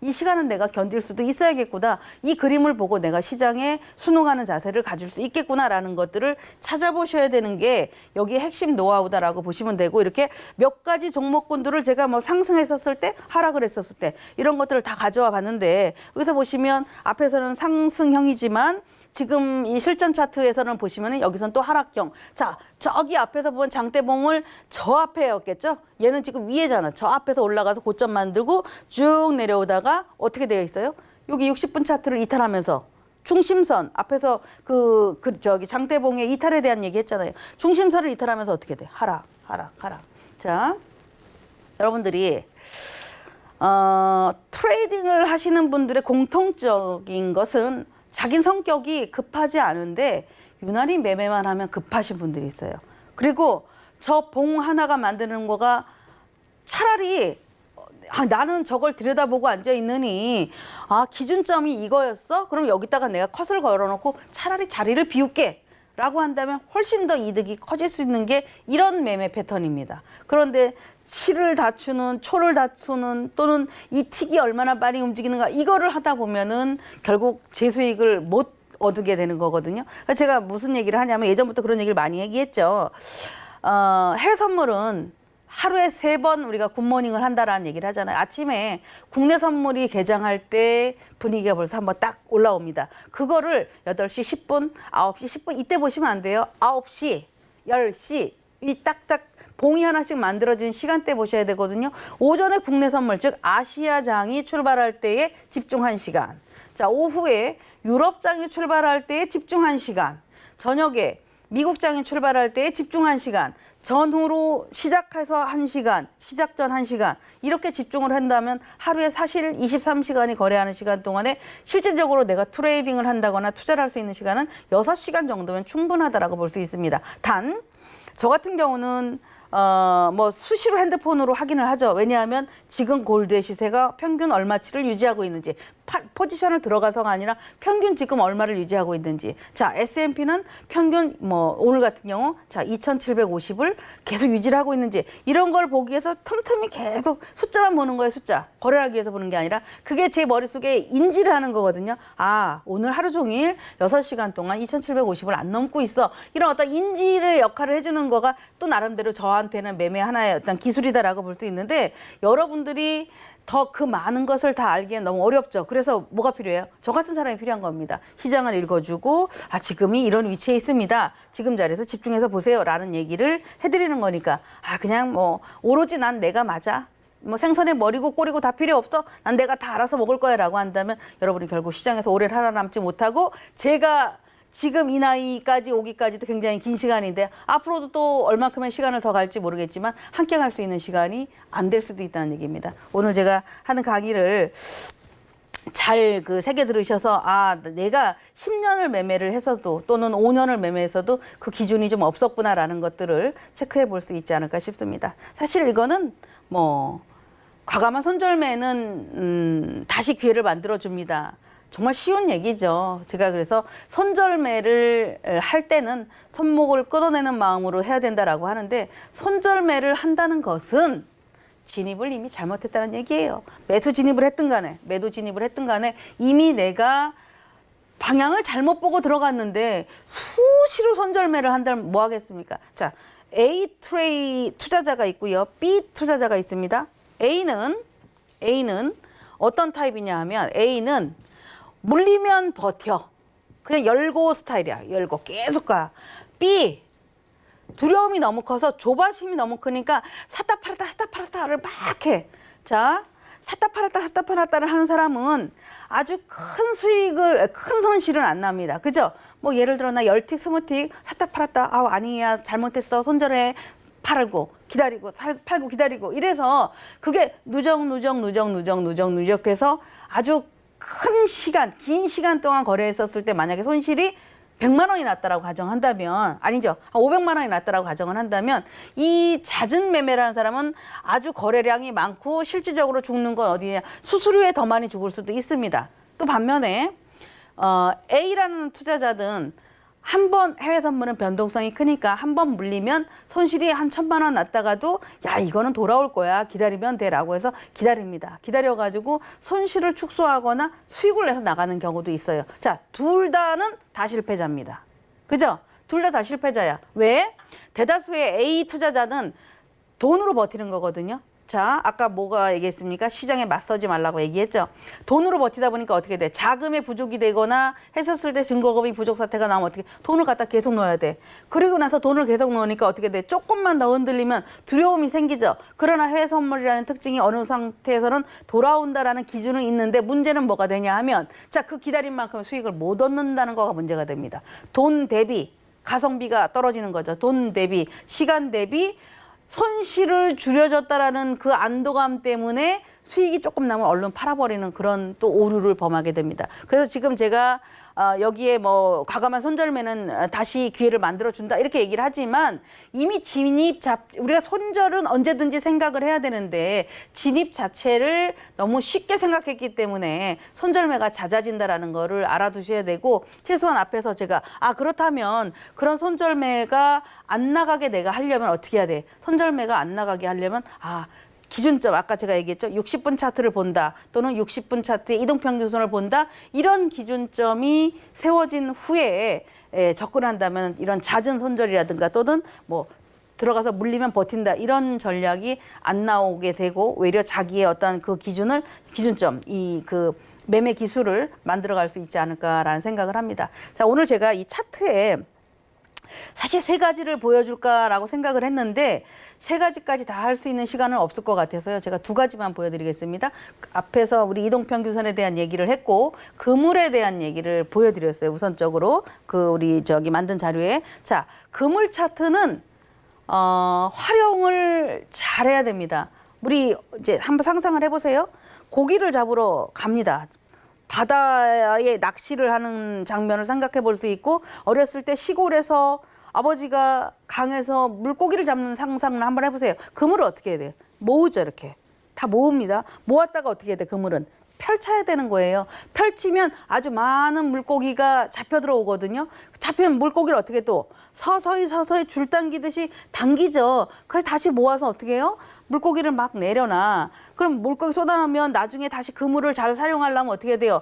Speaker 2: 이 시간은 내가 견딜 수도 있어야겠구나. 이 그림을 보고 내가 시장에 순응하는 자세를 가질 수 있겠구나라는 것들을 찾아보셔야 되는 게 여기에 핵심 노하우다라고 보시면 되고 이렇게 몇 가지 종목군들을 제가 뭐 상승했었을 때 하락을 했었을 때 이런 것들을 다 가져와 봤는데 여기서 보시면 앞에서는 상승형이지만 지금 이 실전 차트에서는 보시면은 여기서는 또 하락형. 자, 저기 앞에서 보면 장대봉을 저 앞에였겠죠? 얘는 지금 위에잖아. 저 앞에서 올라가서 고점 만들고 쭉 내려오다가 어떻게 되어 있어요? 여기 60분 차트를 이탈하면서 중심선 앞에서 저기 장대봉의 이탈에 대한 얘기 했잖아요. 중심선을 이탈하면서 어떻게 돼? 하락. 자, 여러분들이 트레이딩을 하시는 분들의 공통적인 것은 자기 성격이 급하지 않은데 유난히 매매만 하면 급하신 분들이 있어요. 그리고 저 봉 하나가 만드는 거가 차라리 나는 저걸 들여다보고 앉아있느니 기준점이 이거였어? 그럼 여기다가 내가 컷을 걸어놓고 차라리 자리를 비울게 라고 한다면 훨씬 더 이득이 커질 수 있는 게 이런 매매 패턴입니다. 그런데 치를 다투는, 초를 다투는 또는 이 틱이 얼마나 많이 움직이는가 이거를 하다 보면은 결국 제 수익을 못 얻게 되는 거거든요. 그래서 제가 무슨 얘기를 하냐면 예전부터 그런 얘기를 많이 얘기했죠. 해외 선물은 하루에 3번 우리가 굿모닝을 한다라는 얘기를 하잖아요. 아침에 국내 선물이 개장할 때 분위기가 벌써 한번 딱 올라옵니다. 그거를 8시 10분, 9시 10분 이때 보시면 안 돼요. 9시, 10시 이 딱딱 봉이 하나씩 만들어진 시간대 보셔야 되거든요. 오전에 국내 선물, 즉 아시아장이 출발할 때에 집중 1시간. 자, 오후에 유럽장이 출발할 때에 집중 1시간. 저녁에 미국장이 출발할 때에 집중 1시간. 전후로 시작해서 1시간, 시작 전 1시간 이렇게 집중을 한다면 하루에 사실 23시간이 거래하는 시간 동안에 실질적으로 내가 트레이딩을 한다거나 투자를 할 수 있는 시간은 6시간 정도면 충분하다라고 볼 수 있습니다. 단, 저 같은 경우는 수시로 핸드폰으로 확인을 하죠. 왜냐하면 지금 골드의 시세가 평균 얼마치를 유지하고 있는지, 포지션을 들어가서가 아니라 평균 지금 얼마를 유지하고 있는지. 자, S&P는 평균 오늘 같은 경우 2,750을 계속 유지를 하고 있는지 이런 걸 보기 위해서 틈틈이 계속 숫자만 보는 거예요. 숫자. 거래하기 위해서 보는 게 아니라 그게 제 머릿속에 인지를 하는 거거든요. 오늘 하루 종일 6시간 동안 2,750을 안 넘고 있어. 이런 어떤 인지의 역할을 해주는 거가 또 나름대로 저한테 저한테는 매매 하나의 어떤 기술이다라고 볼 수 있는데 여러분들이 더 그 많은 것을 다 알기엔 너무 어렵죠. 그래서 뭐가 필요해요? 저 같은 사람이 필요한 겁니다. 시장을 읽어주고 지금이 이런 위치에 있습니다. 지금 자리에서 집중해서 보세요라는 얘기를 해드리는 거니까 그냥 뭐 오로지 난 내가 맞아. 뭐 생선에 머리고 꼬리고 다 필요 없어. 난 내가 다 알아서 먹을 거야라고 한다면 여러분이 결국 시장에서 오래 살아남지 못하고 제가 지금 이 나이까지 오기까지도 굉장히 긴 시간인데 앞으로도 또 얼마큼의 시간을 더 갈지 모르겠지만 함께 갈 수 있는 시간이 안 될 수도 있다는 얘기입니다. 오늘 제가 하는 강의를 잘 그 새겨 들으셔서 내가 10년을 매매를 했어도 또는 5년을 매매했어도 그 기준이 좀 없었구나라는 것들을 체크해 볼 수 있지 않을까 싶습니다. 사실 이거는 뭐 과감한 손절매는 다시 기회를 만들어 줍니다. 정말 쉬운 얘기죠. 제가 그래서 손절매를 할 때는 손목을 끊어내는 마음으로 해야 된다라고 하는데 손절매를 한다는 것은 진입을 이미 잘못했다는 얘기예요. 매수 진입을 했든 간에 매도 진입을 했든 간에 이미 내가 방향을 잘못 보고 들어갔는데 수시로 손절매를 한다면 뭐 하겠습니까? 자, A 트레이 투자자가 있고요. B 투자자가 있습니다. A는 어떤 타입이냐 하면 A는 물리면 버텨. 그냥 열고 스타일이야. 열고 계속 가. B 두려움이 너무 커서 조바심이 너무 크니까 샀다 팔았다를 막 해. 자, 샀다 팔았다를 하는 사람은 아주 큰 손실은 안 납니다. 그죠? 뭐 예를 들어 나 10틱, 20틱 샀다 팔았다. 아니야. 잘못했어. 손절해. 팔고 기다리고 팔고 기다리고 이래서 그게 누적 돼서 아주 긴 시간 동안 거래했었을 때 만약에 손실이 100만 원이 났다라고 가정한다면 아니죠. 500만 원이 났다라고 가정을 한다면 이 잦은 매매라는 사람은 아주 거래량이 많고 실질적으로 죽는 건 어디냐. 수수료에 더 많이 죽을 수도 있습니다. 또 반면에 A라는 투자자든 한 번 해외 선물은 변동성이 크니까 한 번 물리면 손실이 한 1,000만 원 났다가도 이거는 돌아올 거야. 기다리면 돼라고 해서 기다립니다. 기다려가지고 손실을 축소하거나 수익을 내서 나가는 경우도 있어요. 자, 둘 다는 다 실패자입니다. 그죠? 둘 다 실패자야. 왜? 대다수의 A 투자자는 돈으로 버티는 거거든요. 자, 아까 뭐가 얘기했습니까? 시장에 맞서지 말라고 얘기했죠. 돈으로 버티다 보니까 어떻게 돼? 자금의 부족이 되거나 했었을 때 증거금이 부족 사태가 나오면 어떻게 돈을 갖다 계속 넣어야 돼. 그리고 나서 돈을 계속 넣으니까 어떻게 돼? 조금만 더 흔들리면 두려움이 생기죠. 그러나 해외 선물이라는 특징이 어느 상태에서는 돌아온다라는 기준은 있는데 문제는 뭐가 되냐 하면 그 기다린 만큼 수익을 못 얻는다는 거가 문제가 됩니다. 돈 대비 가성비가 떨어지는 거죠. 돈 대비 시간 대비 손실을 줄여줬다라는 그 안도감 때문에 수익이 조금 나면 얼른 팔아버리는 그런 또 오류를 범하게 됩니다. 그래서 지금 제가 여기에 뭐 과감한 손절매는 다시 기회를 만들어준다 이렇게 얘기를 하지만 이미 우리가 손절은 언제든지 생각을 해야 되는데 진입 자체를 너무 쉽게 생각했기 때문에 손절매가 잦아진다라는 거를 알아두셔야 되고 최소한 앞에서 제가 그렇다면 그런 손절매가 안 나가게 내가 하려면 어떻게 해야 돼? 손절매가 안 나가게 하려면 기준점 아까 제가 얘기했죠. 60분 차트를 본다 또는 60분 차트의 이동평균선을 본다. 이런 기준점이 세워진 후에 접근한다면 이런 잦은 손절이라든가 또는 뭐 들어가서 물리면 버틴다 이런 전략이 안 나오게 되고 오히려 자기의 어떤 그 기준점 그 매매 기술을 만들어갈 수 있지 않을까라는 생각을 합니다. 자, 오늘 제가 이 차트에 사실 3가지를 보여줄까라고 생각을 했는데 3가지까지 다 할 수 있는 시간은 없을 것 같아서요. 제가 2가지만 보여드리겠습니다. 앞에서 우리 이동평균선에 대한 얘기를 했고 그물에 대한 얘기를 보여드렸어요. 우선적으로 우리 만든 자료에. 자, 그물 차트는 활용을 잘해야 됩니다. 우리 이제 한번 상상을 해보세요. 고기를 잡으러 갑니다. 바다에 낚시를 하는 장면을 생각해 볼 수 있고 어렸을 때 시골에서 아버지가 강에서 물고기를 잡는 상상을 한번 해보세요. 그물을 어떻게 해야 돼요? 모으죠. 이렇게 다 모읍니다. 모았다가 어떻게 해야 돼? 그물은 펼쳐야 되는 거예요. 펼치면 아주 많은 물고기가 잡혀 들어오거든요. 잡히면 물고기를 어떻게 또 서서히 줄 당기듯이 당기죠. 그래서 다시 모아서 어떻게 해요? 물고기를 막 내려놔. 그럼 물고기 쏟아놓으면 나중에 다시 그물을 잘 사용하려면 어떻게 돼요?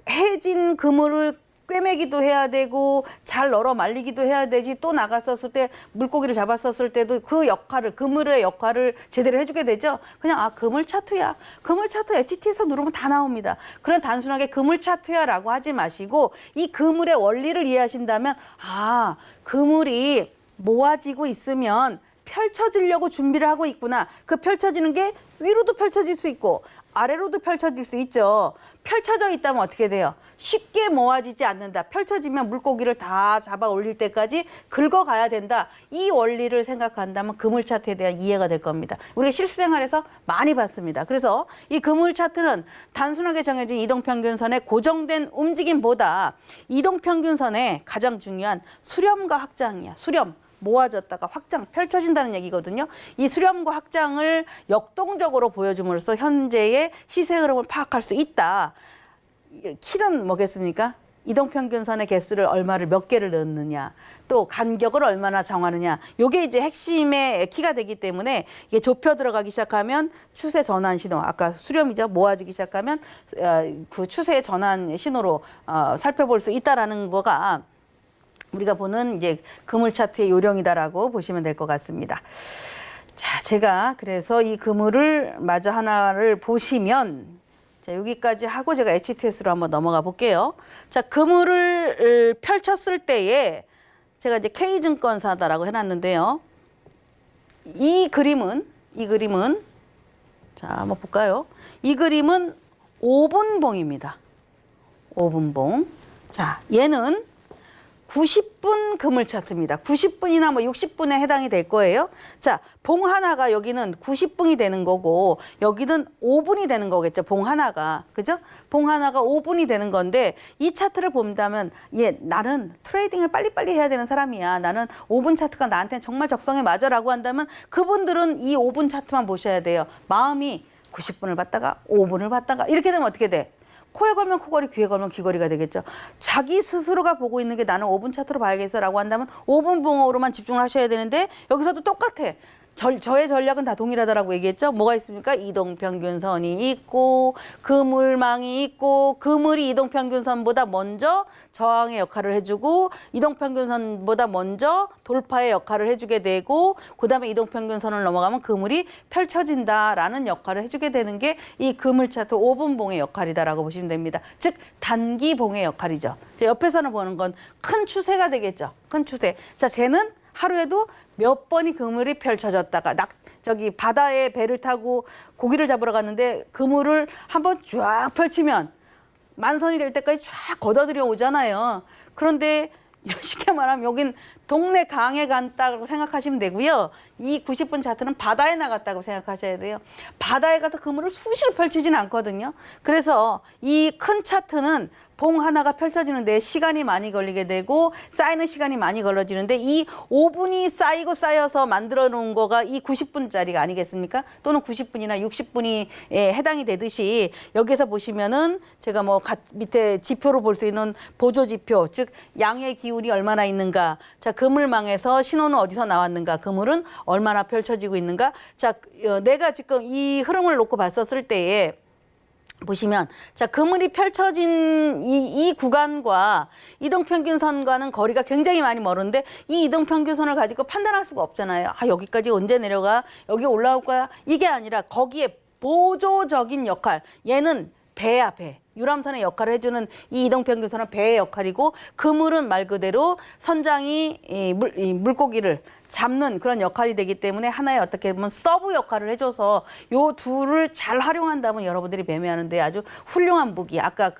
Speaker 2: 해진 그물을 꿰매기도 해야 되고 잘 널어 말리기도 해야 되지, 또 나갔었을 때 물고기를 잡았었을 때도 그 역할을, 그물의 역할을 제대로 해주게 되죠. 그냥 그물 차트야, 그물 차트 HT에서 누르면 다 나옵니다. 그런 단순하게 그물 차트야라고 하지 마시고 이 그물의 원리를 이해하신다면 그물이 모아지고 있으면 펼쳐지려고 준비를 하고 있구나. 그 펼쳐지는 게 위로도 펼쳐질 수 있고 아래로도 펼쳐질 수 있죠. 펼쳐져 있다면 어떻게 돼요? 쉽게 모아지지 않는다. 펼쳐지면 물고기를 다 잡아 올릴 때까지 긁어가야 된다. 이 원리를 생각한다면 그물 차트에 대한 이해가 될 겁니다. 우리가 실생활에서 많이 봤습니다. 그래서 이 그물 차트는 단순하게 정해진 이동평균선의 고정된 움직임보다 이동평균선의 가장 중요한 수렴과 확장이야. 수렴. 모아졌다가 확장, 펼쳐진다는 얘기거든요. 이 수렴과 확장을 역동적으로 보여줌으로써 현재의 시세 흐름을 파악할 수 있다. 키는 뭐겠습니까? 이동평균선의 개수를 얼마를 몇 개를 넣느냐, 또 간격을 얼마나 정하느냐, 요게 이제 핵심의 키가 되기 때문에 이게 좁혀 들어가기 시작하면 추세 전환 신호, 아까 수렴이죠, 모아지기 시작하면 그 추세 전환 신호로 살펴볼 수 있다라는 거가 우리가 보는 이제 그물 차트의 요령이다라고 보시면 될 것 같습니다. 자, 제가 그래서 이 그물을 마저 하나를 보시면, 자, 여기까지 하고 제가 HTS로 한번 넘어가 볼게요. 자, 그물을 펼쳤을 때에 제가 이제 K증권사다라고 해놨는데요. 이 그림은 자, 한번 볼까요? 이 그림은 5분봉입니다. 5분봉. 자, 얘는 90분 그물 차트입니다. 90분이나 뭐 60분에 해당이 될 거예요. 자, 봉 하나가 여기는 90분이 되는 거고 여기는 5분이 되는 거겠죠. 봉 하나가. 그죠? 봉 하나가 5분이 되는 건데 이 차트를 본다면 나는 트레이딩을 빨리빨리 해야 되는 사람이야. 나는 5분 차트가 나한테는 정말 적성에 맞아라고 한다면 그분들은 이 5분 차트만 보셔야 돼요. 마음이 90분을 봤다가 5분을 봤다가 이렇게 되면 어떻게 돼? 코에 걸면 코걸이, 귀에 걸면 귀걸이가 되겠죠. 자기 스스로가 보고 있는 게 나는 5분 차트로 봐야겠어라고 한다면 5분 봉으로만 집중을 하셔야 되는데 여기서도 똑같아. 저의 전략은 다 동일하다라고 얘기했죠. 뭐가 있습니까? 이동평균선이 있고 그물망이 있고 그물이 이동평균선보다 먼저 저항의 역할을 해주고 이동평균선보다 먼저 돌파의 역할을 해주게 되고 그다음에 이동평균선을 넘어가면 그물이 펼쳐진다라는 역할을 해주게 되는 게 이 그물 차트 5분 봉의 역할이다라고 보시면 됩니다. 즉 단기 봉의 역할이죠. 옆에서는 보는 건 큰 추세가 되겠죠. 큰 추세. 자, 쟤는 하루에도 몇 번이 그물이 펼쳐졌다가 바다에 배를 타고 고기를 잡으러 갔는데 그물을 한번 쫙 펼치면 만선이 될 때까지 쫙 걷어들여 오잖아요. 그런데 쉽게 말하면 여긴 동네 강에 갔다고 생각하시면 되고요. 이 90분 차트는 바다에 나갔다고 생각하셔야 돼요. 바다에 가서 그물을 수시로 펼치지는 않거든요. 그래서 이 큰 차트는 봉 하나가 펼쳐지는데 시간이 많이 걸리게 되고 쌓이는 시간이 많이 걸려지는데 이 5분이 쌓이고 쌓여서 만들어 놓은 거가 이 90분짜리가 아니겠습니까? 또는 90분이나 60분이 해당이 되듯이 여기서 보시면은 제가 뭐 밑에 지표로 볼 수 있는 보조 지표, 즉 양의 기울이 얼마나 있는가, 자 그물망에서 신호는 어디서 나왔는가, 그물은 얼마나 펼쳐지고 있는가. 자, 내가 지금 이 흐름을 놓고 봤었을 때에 보시면 자 그물이 펼쳐진 이 구간과 이동평균선과는 거리가 굉장히 많이 멀은데 이 이동평균선을 가지고 판단할 수가 없잖아요. 여기까지 언제 내려가? 여기 올라올 거야? 이게 아니라 거기에 보조적인 역할, 얘는 배야 배. 유람선의 역할을 해주는 이 이동평균선은 배의 역할이고 그물은 말 그대로 선장이 이 물고기를 잡는 그런 역할이 되기 때문에 하나의 어떻게 보면 서브 역할을 해줘서 요 둘을 잘 활용한다면 여러분들이 매매하는데 아주 훌륭한 무기, 아까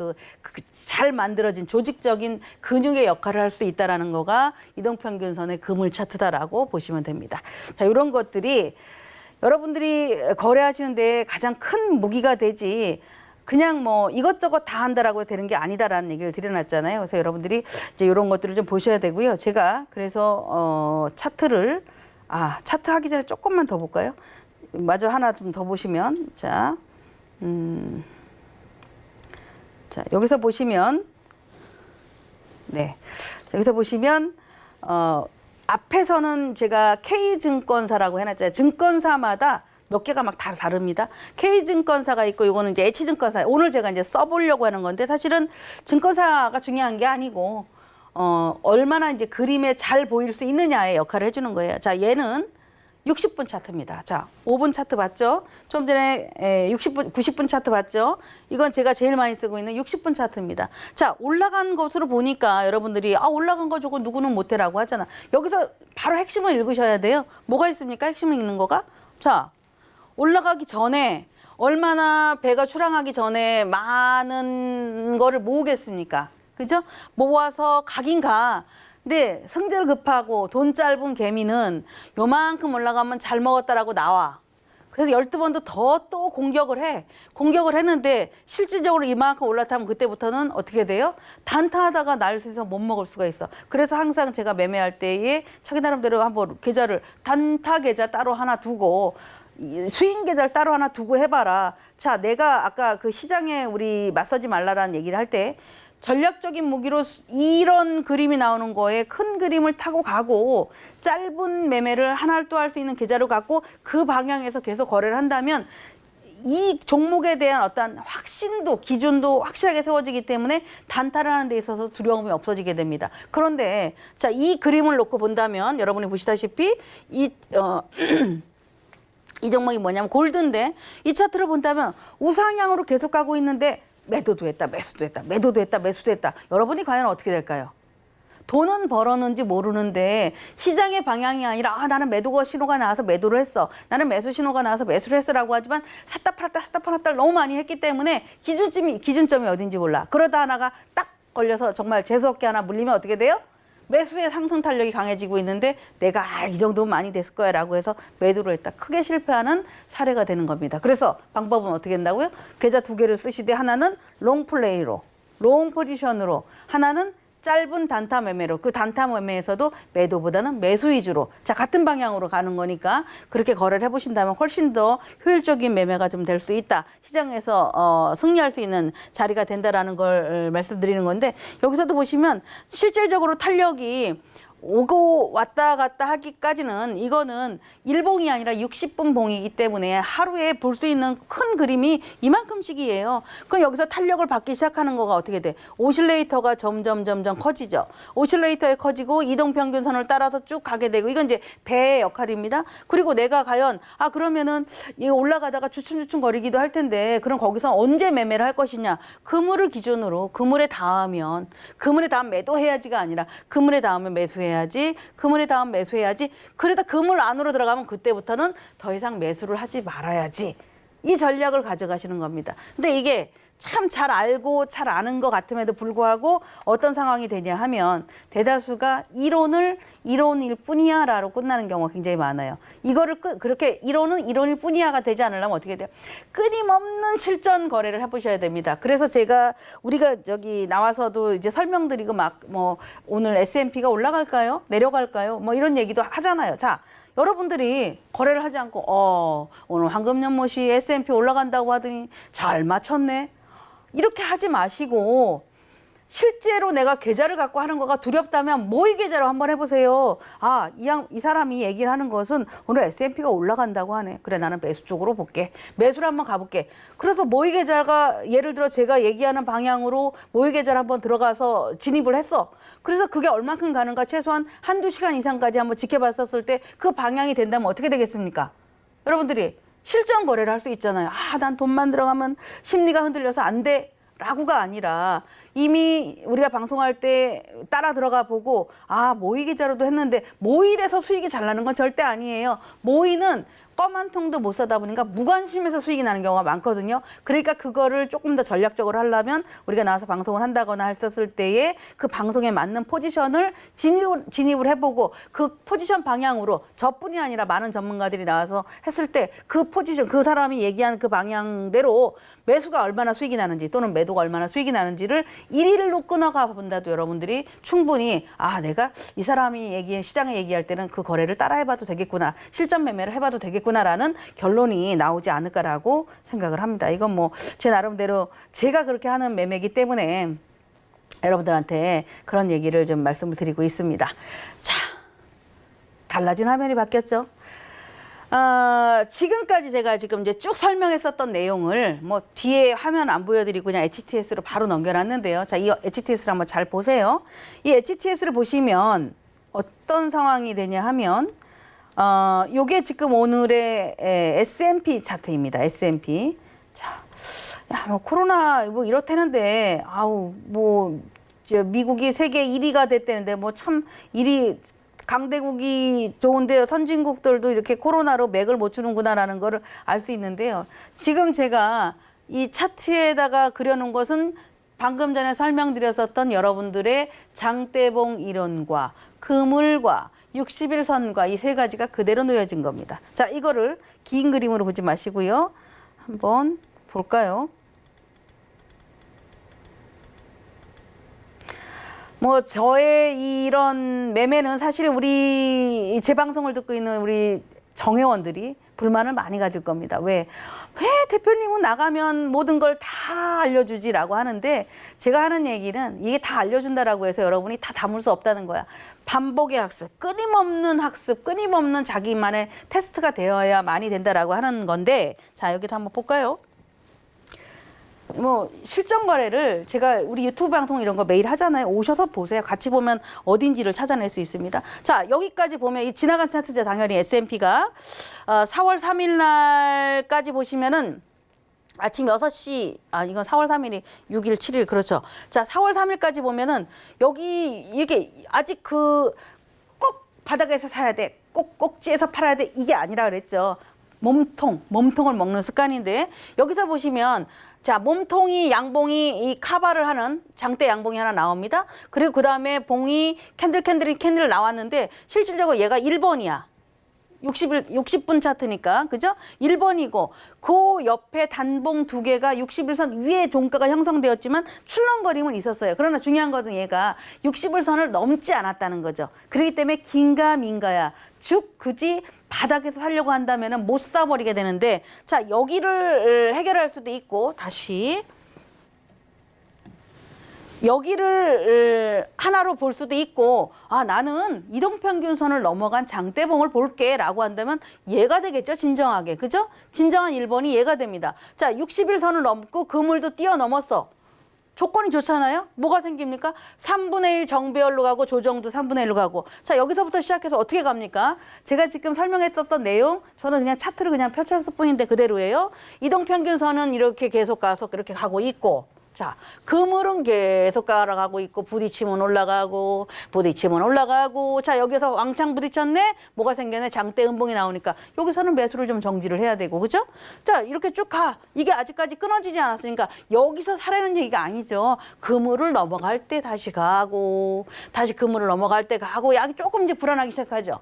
Speaker 2: 잘 만들어진 조직적인 근육의 역할을 할 수 있다라는 거가 이동평균선의 그물 차트다라고 보시면 됩니다. 자, 이런 것들이 여러분들이 거래하시는데 가장 큰 무기가 되지 그냥 뭐 이것저것 다 한다라고 되는 게 아니다라는 얘기를 드려놨잖아요. 그래서 여러분들이 이제 이런 것들을 좀 보셔야 되고요. 제가 그래서 차트를 차트 하기 전에 조금만 더 볼까요? 마저 하나 좀 더 보시면 자 여기서 보시면 여기서 보시면 앞에서는 제가 K증권사라고 해놨잖아요. 증권사마다 몇 개가 막 다 다릅니다. K증권사가 있고 이거는 이제 H증권사. 오늘 제가 이제 써보려고 하는 건데 사실은 증권사가 중요한 게 아니고 얼마나 이제 그림에 잘 보일 수 있느냐의 역할을 해주는 거예요. 자, 얘는 60분 차트입니다. 자, 5분 차트 봤죠? 좀 전에 60분, 90분 차트 봤죠? 이건 제가 제일 많이 쓰고 있는 60분 차트입니다. 자, 올라간 것으로 보니까 여러분들이 올라간 거 저거 누구는 못해라고 하잖아. 여기서 바로 핵심을 읽으셔야 돼요. 뭐가 있습니까? 핵심을 읽는 거가? 자, 올라가기 전에 얼마나 배가 출항하기 전에 많은 거를 모으겠습니까? 그죠? 모아서 가긴 가. 근데 성질 급하고 돈 짧은 개미는 요만큼 올라가면 잘 먹었다라고 나와. 그래서 12번도 더 또 공격을 해. 공격을 했는데 실질적으로 이만큼 올라타면 그때부터는 어떻게 돼요? 단타하다가 날 새서 못 먹을 수가 있어. 그래서 항상 제가 매매할 때에 자기 나름대로 한번 계좌를 단타 계좌 따로 하나 두고 스윙 계좌를 따로 하나 두고 해봐라. 자, 내가 아까 그 시장에 우리 맞서지 말라라는 얘기를 할 때 전략적인 무기로 이런 그림이 나오는 거에 큰 그림을 타고 가고 짧은 매매를 하나를 또 할 수 있는 계좌를 갖고 그 방향에서 계속 거래를 한다면 이 종목에 대한 어떤 확신도 기준도 확실하게 세워지기 때문에 단타를 하는 데 있어서 두려움이 없어지게 됩니다. 그런데 자, 이 그림을 놓고 본다면 여러분이 보시다시피 이 종목이 뭐냐면 골드인데 이 차트를 본다면 우상향으로 계속 가고 있는데 매도도 했다, 매수도 했다, 매도도 했다, 매수도 했다. 여러분이 과연 어떻게 될까요? 돈은 벌었는지 모르는데 시장의 방향이 아니라 나는 매도 신호가 나와서 매도를 했어. 나는 매수 신호가 나와서 매수를 했어라고 하지만 샀다 팔았다 너무 많이 했기 때문에 기준점이 어딘지 몰라. 그러다 하나가 딱 걸려서 정말 재수없게 하나 물리면 어떻게 돼요? 매수의 상승 탄력이 강해지고 있는데 내가 이 정도면 많이 됐을 거야 라고 해서 매도를 했다. 크게 실패하는 사례가 되는 겁니다. 그래서 방법은 어떻게 된다고요? 계좌 2개를 쓰시되 하나는 롱 플레이로, 롱 포지션으로, 하나는 짧은 단타 매매로, 그 단타 매매에서도 매도보다는 매수 위주로, 자, 같은 방향으로 가는 거니까 그렇게 거래를 해보신다면 훨씬 더 효율적인 매매가 좀 될 수 있다. 시장에서 승리할 수 있는 자리가 된다라는 걸 말씀드리는 건데, 여기서도 보시면 실질적으로 탄력이 오고 왔다 갔다 하기까지는 이거는 1봉이 아니라 60분 봉이기 때문에 하루에 볼 수 있는 큰 그림이 이만큼씩이에요. 그럼 여기서 탄력을 받기 시작하는 거가 어떻게 돼? 오실레이터가 점점 커지죠. 오실레이터에 커지고 이동평균선을 따라서 쭉 가게 되고 이건 이제 배의 역할입니다. 그리고 내가 과연 그러면은 이 올라가다가 주춤주춤 거리기도 할 텐데 그럼 거기서 언제 매매를 할 것이냐? 그물을 기준으로 그물에 닿으면 그물에 닿으면 매도해야지가 아니라 그물에 닿으면 매수해야지. 그물에 닿으면 매수해야지. 그러다 그물 안으로 들어가면 그때부터는 더 이상 매수를 하지 말아야지. 이 전략을 가져가시는 겁니다. 근데 이게 참 잘 알고 잘 아는 것 같음에도 불구하고 어떤 상황이 되냐 하면 대다수가 이론일 뿐이야 라고 끝나는 경우가 굉장히 많아요. 이거를 그렇게 이론은 이론일 뿐이야가 되지 않으려면 어떻게 돼요? 끊임없는 실전 거래를 해보셔야 됩니다. 그래서 우리가 저기 나와서도 이제 설명드리고 막 오늘 S&P가 올라갈까요? 내려갈까요? 이런 얘기도 하잖아요. 자, 여러분들이 거래를 하지 않고 오늘 황금연못이 S&P 올라간다고 하더니 잘 맞췄네. 이렇게 하지 마시고 실제로 내가 계좌를 갖고 하는 거가 두렵다면 모의 계좌로 한번 해보세요. 이 사람이 얘기를 하는 것은 오늘 S&P가 올라간다고 하네. 그래, 나는 매수 쪽으로 볼게. 매수를 한번 가볼게. 그래서 모의 계좌가 예를 들어 제가 얘기하는 방향으로 모의 계좌를 한번 들어가서 진입을 했어. 그래서 그게 얼만큼 가는가 최소한 한두 시간 이상까지 한번 지켜봤었을 때 그 방향이 된다면 어떻게 되겠습니까? 여러분들이 실전 거래를 할 수 있잖아요. 난 돈만 들어가면 심리가 흔들려서 안 돼. 라고가 아니라 이미 우리가 방송할 때 따라 들어가 보고 모의 계좌로도 했는데 모의에서 수익이 잘 나는 건 절대 아니에요. 모의는 껌 한 통도 못 사다 보니까 무관심해서 수익이 나는 경우가 많거든요. 그러니까 그거를 조금 더 전략적으로 하려면 우리가 나와서 방송을 한다거나 했었을 때에 그 방송에 맞는 포지션을 진입을 해보고 그 포지션 방향으로 저뿐이 아니라 많은 전문가들이 나와서 했을 때 그 포지션, 그 사람이 얘기하는 그 방향대로 매수가 얼마나 수익이 나는지 또는 매도가 얼마나 수익이 나는지를 일일로 끊어가 본다도 여러분들이 충분히 내가 이 사람이 시장에 얘기할 때는 그 거래를 따라해봐도 되겠구나. 실전 매매를 해봐도 되겠구나라는 결론이 나오지 않을까라고 생각을 합니다. 이건 제 나름대로 제가 그렇게 하는 매매이기 때문에 여러분들한테 그런 얘기를 좀 말씀을 드리고 있습니다. 자, 달라진 화면이 바뀌었죠. 지금까지 제가 지금 이제 쭉 설명했었던 내용을 뭐 뒤에 화면 안 보여드리고 그냥 HTS로 바로 넘겨놨는데요. 자, 이 HTS를 한번 잘 보세요. 이 HTS를 보시면 어떤 상황이 되냐 하면 요게 지금 오늘의 S&P 차트입니다. S&P. 자, 야, 뭐 코로나 뭐 이렇다는데 아우 뭐 미국이 세계 1위가 됐다는데 뭐 참 1위 강대국이 좋은데요. 선진국들도 이렇게 코로나로 맥을 못 추는구나라는 거를 알 수 있는데요. 지금 제가 이 차트에다가 그려놓은 것은 방금 전에 설명드렸었던 여러분들의 장대봉 이론과 그물과 60일선과 이 세 가지가 그대로 놓여진 겁니다. 자, 이거를 긴 그림으로 보지 마시고요. 한번 볼까요? 뭐 저의 이런 매매는 사실 우리 제 방송을 듣고 있는 우리 정회원들이 불만을 많이 가질 겁니다. 왜 대표님은 나가면 모든 걸 다 알려주지라고 하는데 제가 하는 얘기는 이게 다 알려준다라고 해서 여러분이 다 담을 수 없다는 거야. 반복의 학습, 끊임없는 학습, 끊임없는 자기만의 테스트가 되어야 많이 된다라고 하는 건데 자, 여기를 한번 볼까요? 뭐 실전 거래를 제가 우리 유튜브 방송 이런 거 매일 하잖아요. 오셔서 보세요. 같이 보면 어딘지를 찾아낼 수 있습니다. 자, 여기까지 보면 이 지나간 차트죠. 당연히 S&P가 4월 3일 날까지 보시면은 아침 6시, 이건 4월 3일이 6일, 7일, 그렇죠. 자, 4월 3일까지 보면은 여기 이렇게 아직 꼭 바닥에서 사야 돼. 꼭 꼭지에서 팔아야 돼. 이게 아니라 그랬죠. 몸통을 먹는 습관인데 여기서 보시면 자, 몸통이 양봉이 이 카바를 하는 장대 양봉이 하나 나옵니다. 그리고 그 다음에 봉이 캔들 나왔는데 실질적으로 얘가 1번이야. 60분 차트니까, 그죠? 1번이고, 그 옆에 단봉 두 개가 60일선 위에 종가가 형성되었지만 출렁거림은 있었어요. 그러나 중요한 것은 얘가 60일선을 넘지 않았다는 거죠. 그렇기 때문에 긴가 민가야. 그지 바닥에서 살려고 한다면 못 사버리게 되는데, 자, 여기를 해결할 수도 있고, 다시. 여기를 하나로 볼 수도 있고 나는 이동평균선을 넘어간 장대봉을 볼게 라고 한다면 얘가 되겠죠. 진정하게. 그죠? 진정한 1번이 얘가 됩니다. 자, 60일선을 넘고 그물도 뛰어넘었어. 조건이 좋잖아요. 뭐가 생깁니까? 3분의 1 정배열로 가고 조정도 3분의 1로 가고. 자, 여기서부터 시작해서 어떻게 갑니까? 제가 지금 설명했었던 내용 저는 그냥 차트를 그냥 펼쳤을 뿐인데 그대로예요. 이동평균선은 이렇게 계속 가서 그렇게 가고 있고 자, 그물은 계속 깔아가고 있고 부딪히면 올라가고 자, 여기서 왕창 부딪혔네. 뭐가 생겼네. 장대 음봉이 나오니까 여기서는 매수를 좀 정지를 해야 되고 그죠? 자, 이렇게 쭉 가. 이게 아직까지 끊어지지 않았으니까 여기서 사라는 얘기가 아니죠. 그물을 넘어갈 때 다시 가고 다시 그물을 넘어갈 때 가고 약이 조금 이제 불안하기 시작하죠.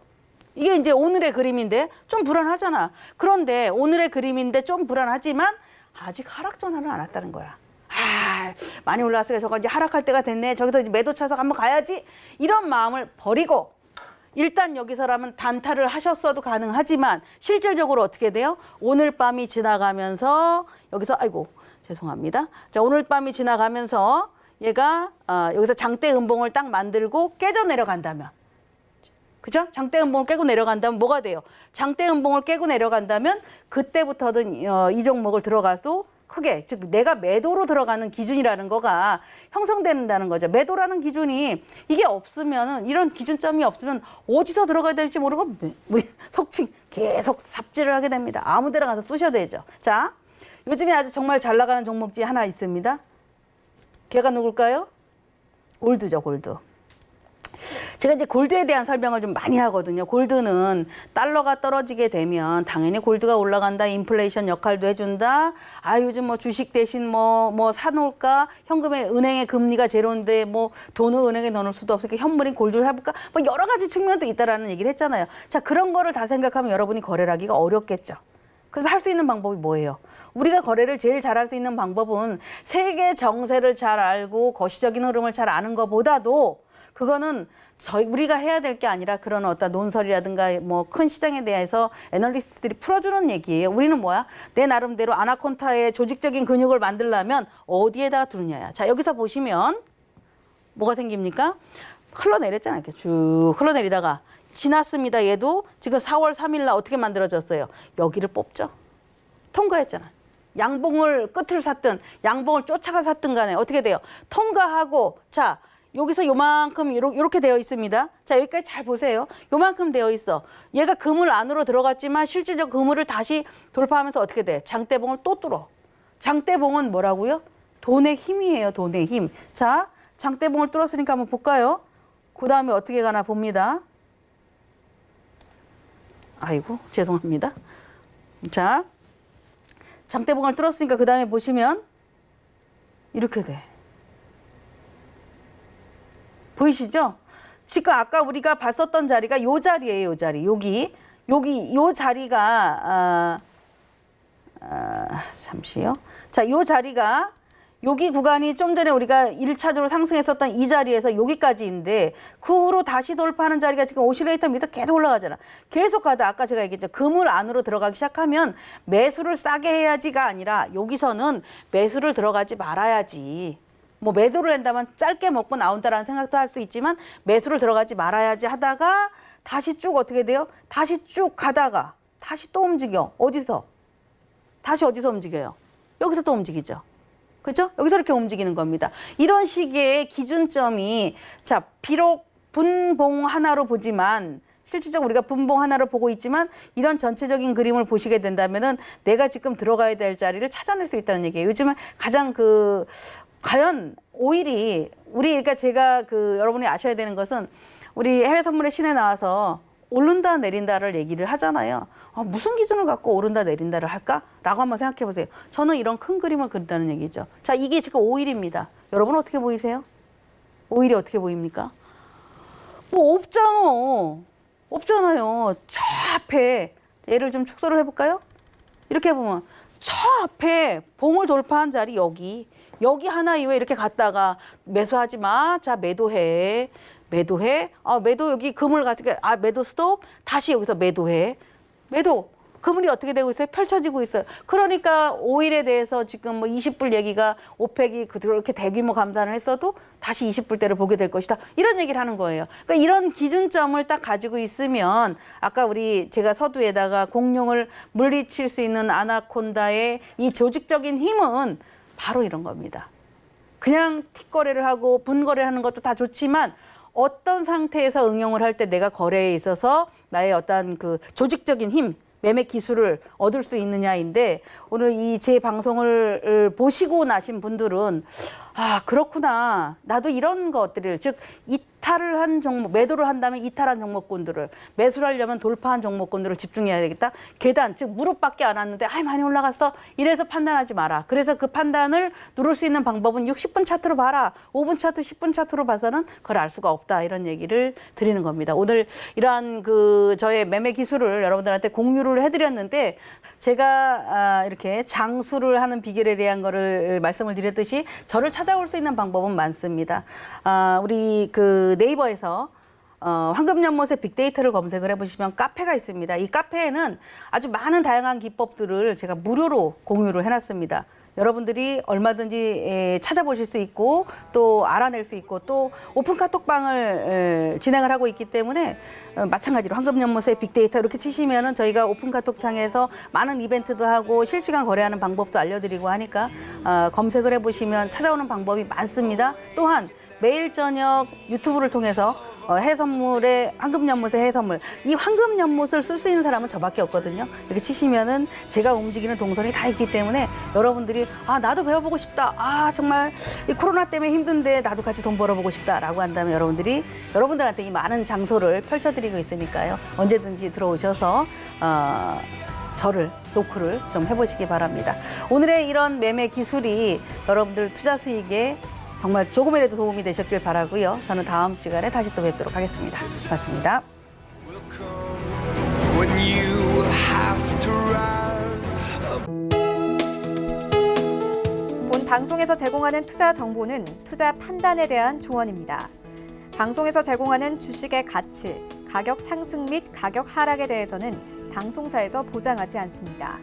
Speaker 2: 이게 이제 오늘의 그림인데 좀 불안하잖아. 그런데 오늘의 그림인데 좀 불안하지만 아직 하락 전환을 안 왔다는 거야. 많이 올라왔으니까 저거 이제 하락할 때가 됐네. 저기서 이제 매도 쳐서 한번 가야지. 이런 마음을 버리고 일단 여기서라면 단타를 하셨어도 가능하지만 실질적으로 어떻게 돼요? 오늘 밤이 지나가면서 여기서 죄송합니다. 자, 오늘 밤이 지나가면서 얘가 여기서 장대 음봉을 딱 만들고 깨져 내려간다면 그죠? 장대 음봉을 깨고 내려간다면 뭐가 돼요? 장대 음봉을 깨고 내려간다면 그때부터는 이 종목을 들어가도 크게 즉 내가 매도로 들어가는 기준이라는 거가 형성된다는 거죠. 매도라는 기준이 이게 없으면은 이런 기준점이 없으면 어디서 들어가야 될지 모르고 우리 속칭 계속 삽질을 하게 됩니다. 아무 데나 가서 쑤셔야 되죠. 자, 요즘에 아주 정말 잘 나가는 종목지 하나 있습니다. 걔가 누굴까요? 골드죠, 골드. 제가 이제 골드에 대한 설명을 좀 많이 하거든요. 골드는 달러가 떨어지게 되면 당연히 골드가 올라간다. 인플레이션 역할도 해준다. 요즘 뭐 주식 대신 뭐 사놓을까? 현금에 은행의 금리가 제로인데 뭐 돈을 은행에 넣을 수도 없으니까 현물인 골드를 사볼까? 뭐 여러 가지 측면도 있다라는 얘기를 했잖아요. 자, 그런 거를 다 생각하면 여러분이 거래를 하기가 어렵겠죠. 그래서 할 수 있는 방법이 뭐예요? 우리가 거래를 제일 잘할 수 있는 방법은 세계 정세를 잘 알고 거시적인 흐름을 잘 아는 것보다도 그거는 우리가 해야 될 게 아니라 그런 어떤 논설이라든가 뭐 큰 시장에 대해서 애널리스트들이 풀어주는 얘기예요. 우리는 뭐야? 내 나름대로 아나콘다의 조직적인 근육을 만들려면 어디에다가 두느냐야. 자, 여기서 보시면 뭐가 생깁니까? 흘러내렸잖아요. 이렇게 쭉 흘러내리다가 지났습니다. 얘도 지금 4월 3일 날 어떻게 만들어졌어요? 여기를 뽑죠. 통과했잖아. 양봉을 끝을 샀든 양봉을 쫓아가 샀든 간에 어떻게 돼요? 통과하고 자 여기서 요만큼 이렇게 되어 있습니다. 자 여기까지 잘 보세요. 요만큼 되어 있어. 얘가 그물 안으로 들어갔지만 실질적 그물을 다시 돌파하면서 어떻게 돼? 장대봉을 또 뚫어. 장대봉은 뭐라고요? 돈의 힘이에요. 돈의 힘. 자 장대봉을 뚫었으니까 한번 볼까요? 그 다음에 어떻게 가나 봅니다. 아이고 죄송합니다. 자 장대봉을 뚫었으니까 그 다음에 보시면 이렇게 돼. 보이시죠? 지금 아까 우리가 봤었던 자리가 요 자리예요. 요 자리. 여기 요 자리가 잠시요. 자, 요 자리가 여기 구간이 좀 전에 우리가 1차적으로 상승했었던 이 자리에서 여기까지인데 그 후로 다시 돌파하는 자리가 지금 오실레이터 밑에 계속 올라가잖아. 계속 가다 아까 제가 얘기했죠. 그물 안으로 들어가기 시작하면 매수를 싸게 해야지가 아니라 여기서는 매수를 들어가지 말아야지. 뭐 매도를 한다면 짧게 먹고 나온다라는 생각도 할 수 있지만 매수를 들어가지 말아야지 하다가 다시 쭉 어떻게 돼요? 다시 쭉 가다가 다시 또 움직여. 어디서? 다시 어디서 움직여요? 여기서 또 움직이죠. 그죠? 여기서 이렇게 움직이는 겁니다. 이런 식의 기준점이 자 비록 분봉 하나로 보지만 실질적으로 우리가 분봉 하나로 보고 있지만 이런 전체적인 그림을 보시게 된다면은 내가 지금 들어가야 될 자리를 찾아낼 수 있다는 얘기예요. 요즘은 가장 과연 오일이 그러니까 제가 여러분이 아셔야 되는 것은 우리 해외 선물의 신에 나와서 오른다 내린다를 얘기를 하잖아요. 무슨 기준을 갖고 오른다 내린다를 할까라고 한번 생각해 보세요. 저는 이런 큰 그림을 그린다는 얘기죠. 자, 이게 지금 오일입니다. 여러분 어떻게 보이세요? 오일이 어떻게 보입니까? 뭐 없잖아요. 저 앞에 얘를 좀 축소를 해볼까요? 이렇게 보면 저 앞에 봉을 돌파한 자리 여기 하나 이후에 이렇게 갔다가 매수하지 마. 자, 매도해. 매도 여기 그물 가지고 매도 스톱. 다시 여기서 매도해. 매도. 그물이 어떻게 되고 있어요? 펼쳐지고 있어요. 그러니까 오일에 대해서 지금 뭐 20불 얘기가 오펙이 그렇게 대규모 감산을 했어도 다시 20불대를 보게 될 것이다. 이런 얘기를 하는 거예요. 그러니까 이런 기준점을 딱 가지고 있으면 아까 제가 서두에다가 공룡을 물리칠 수 있는 아나콘다의 이 조직적인 힘은 바로 이런 겁니다. 그냥 틱거래를 하고 분거래를 하는 것도 다 좋지만 어떤 상태에서 응용을 할 때 내가 거래에 있어서 나의 어떤 조직적인 힘, 매매 기술을 얻을 수 있느냐인데 오늘 이 제 방송을 보시고 나신 분들은 그렇구나. 나도 이런 것들을 즉 이탈을 한 종목, 매도를 한다면 이탈한 종목군들을 매수를 하려면 돌파한 종목군들을 집중해야 되겠다. 계단, 즉 무릎밖에 안 왔는데 많이 올라갔어. 이래서 판단하지 마라. 그래서 그 판단을 누를 수 있는 방법은 60분 차트로 봐라. 5분 차트, 10분 차트로 봐서는 그걸 알 수가 없다. 이런 얘기를 드리는 겁니다. 오늘 이러한 저의 매매 기술을 여러분들한테 공유를 해드렸는데 제가 이렇게 장수를 하는 비결에 대한 거를 말씀을 드렸듯이 저를 찾아올 수 있는 방법은 많습니다. 우리 네이버에서 황금연못의 빅데이터를 검색을 해보시면 카페가 있습니다. 이 카페에는 아주 많은 다양한 기법들을 제가 무료로 공유를 해놨습니다. 여러분들이 얼마든지 찾아보실 수 있고 또 알아낼 수 있고 또 오픈 카톡방을 진행을 하고 있기 때문에 마찬가지로 황금연못의 빅데이터 이렇게 치시면은 저희가 오픈 카톡 창에서 많은 이벤트도 하고 실시간 거래하는 방법도 알려드리고 하니까 검색을 해보시면 찾아오는 방법이 많습니다. 또한 매일 저녁 유튜브를 통해서 해선물의 황금연못의 해선물 이 황금연못을 쓸 수 있는 사람은 저밖에 없거든요. 이렇게 치시면은 제가 움직이는 동선이 다 있기 때문에 여러분들이 나도 배워보고 싶다. 정말 이 코로나 때문에 힘든데 나도 같이 돈 벌어보고 싶다라고 한다면 여러분들한테 이 많은 장소를 펼쳐드리고 있으니까요. 언제든지 들어오셔서 저를 노크를 좀 해보시기 바랍니다. 오늘의 이런 매매 기술이 여러분들 투자 수익에 정말 조금이라도 도움이 되셨길 바라고요. 저는 다음 시간에 다시 또 뵙도록 하겠습니다. 고맙습니다.
Speaker 1: 본 방송에서 제공하는 투자 정보는 투자 판단에 대한 조언입니다. 방송에서 제공하는 주식의 가치, 가격 상승 및 가격 하락에 대해서는 방송사에서 보장하지 않습니다.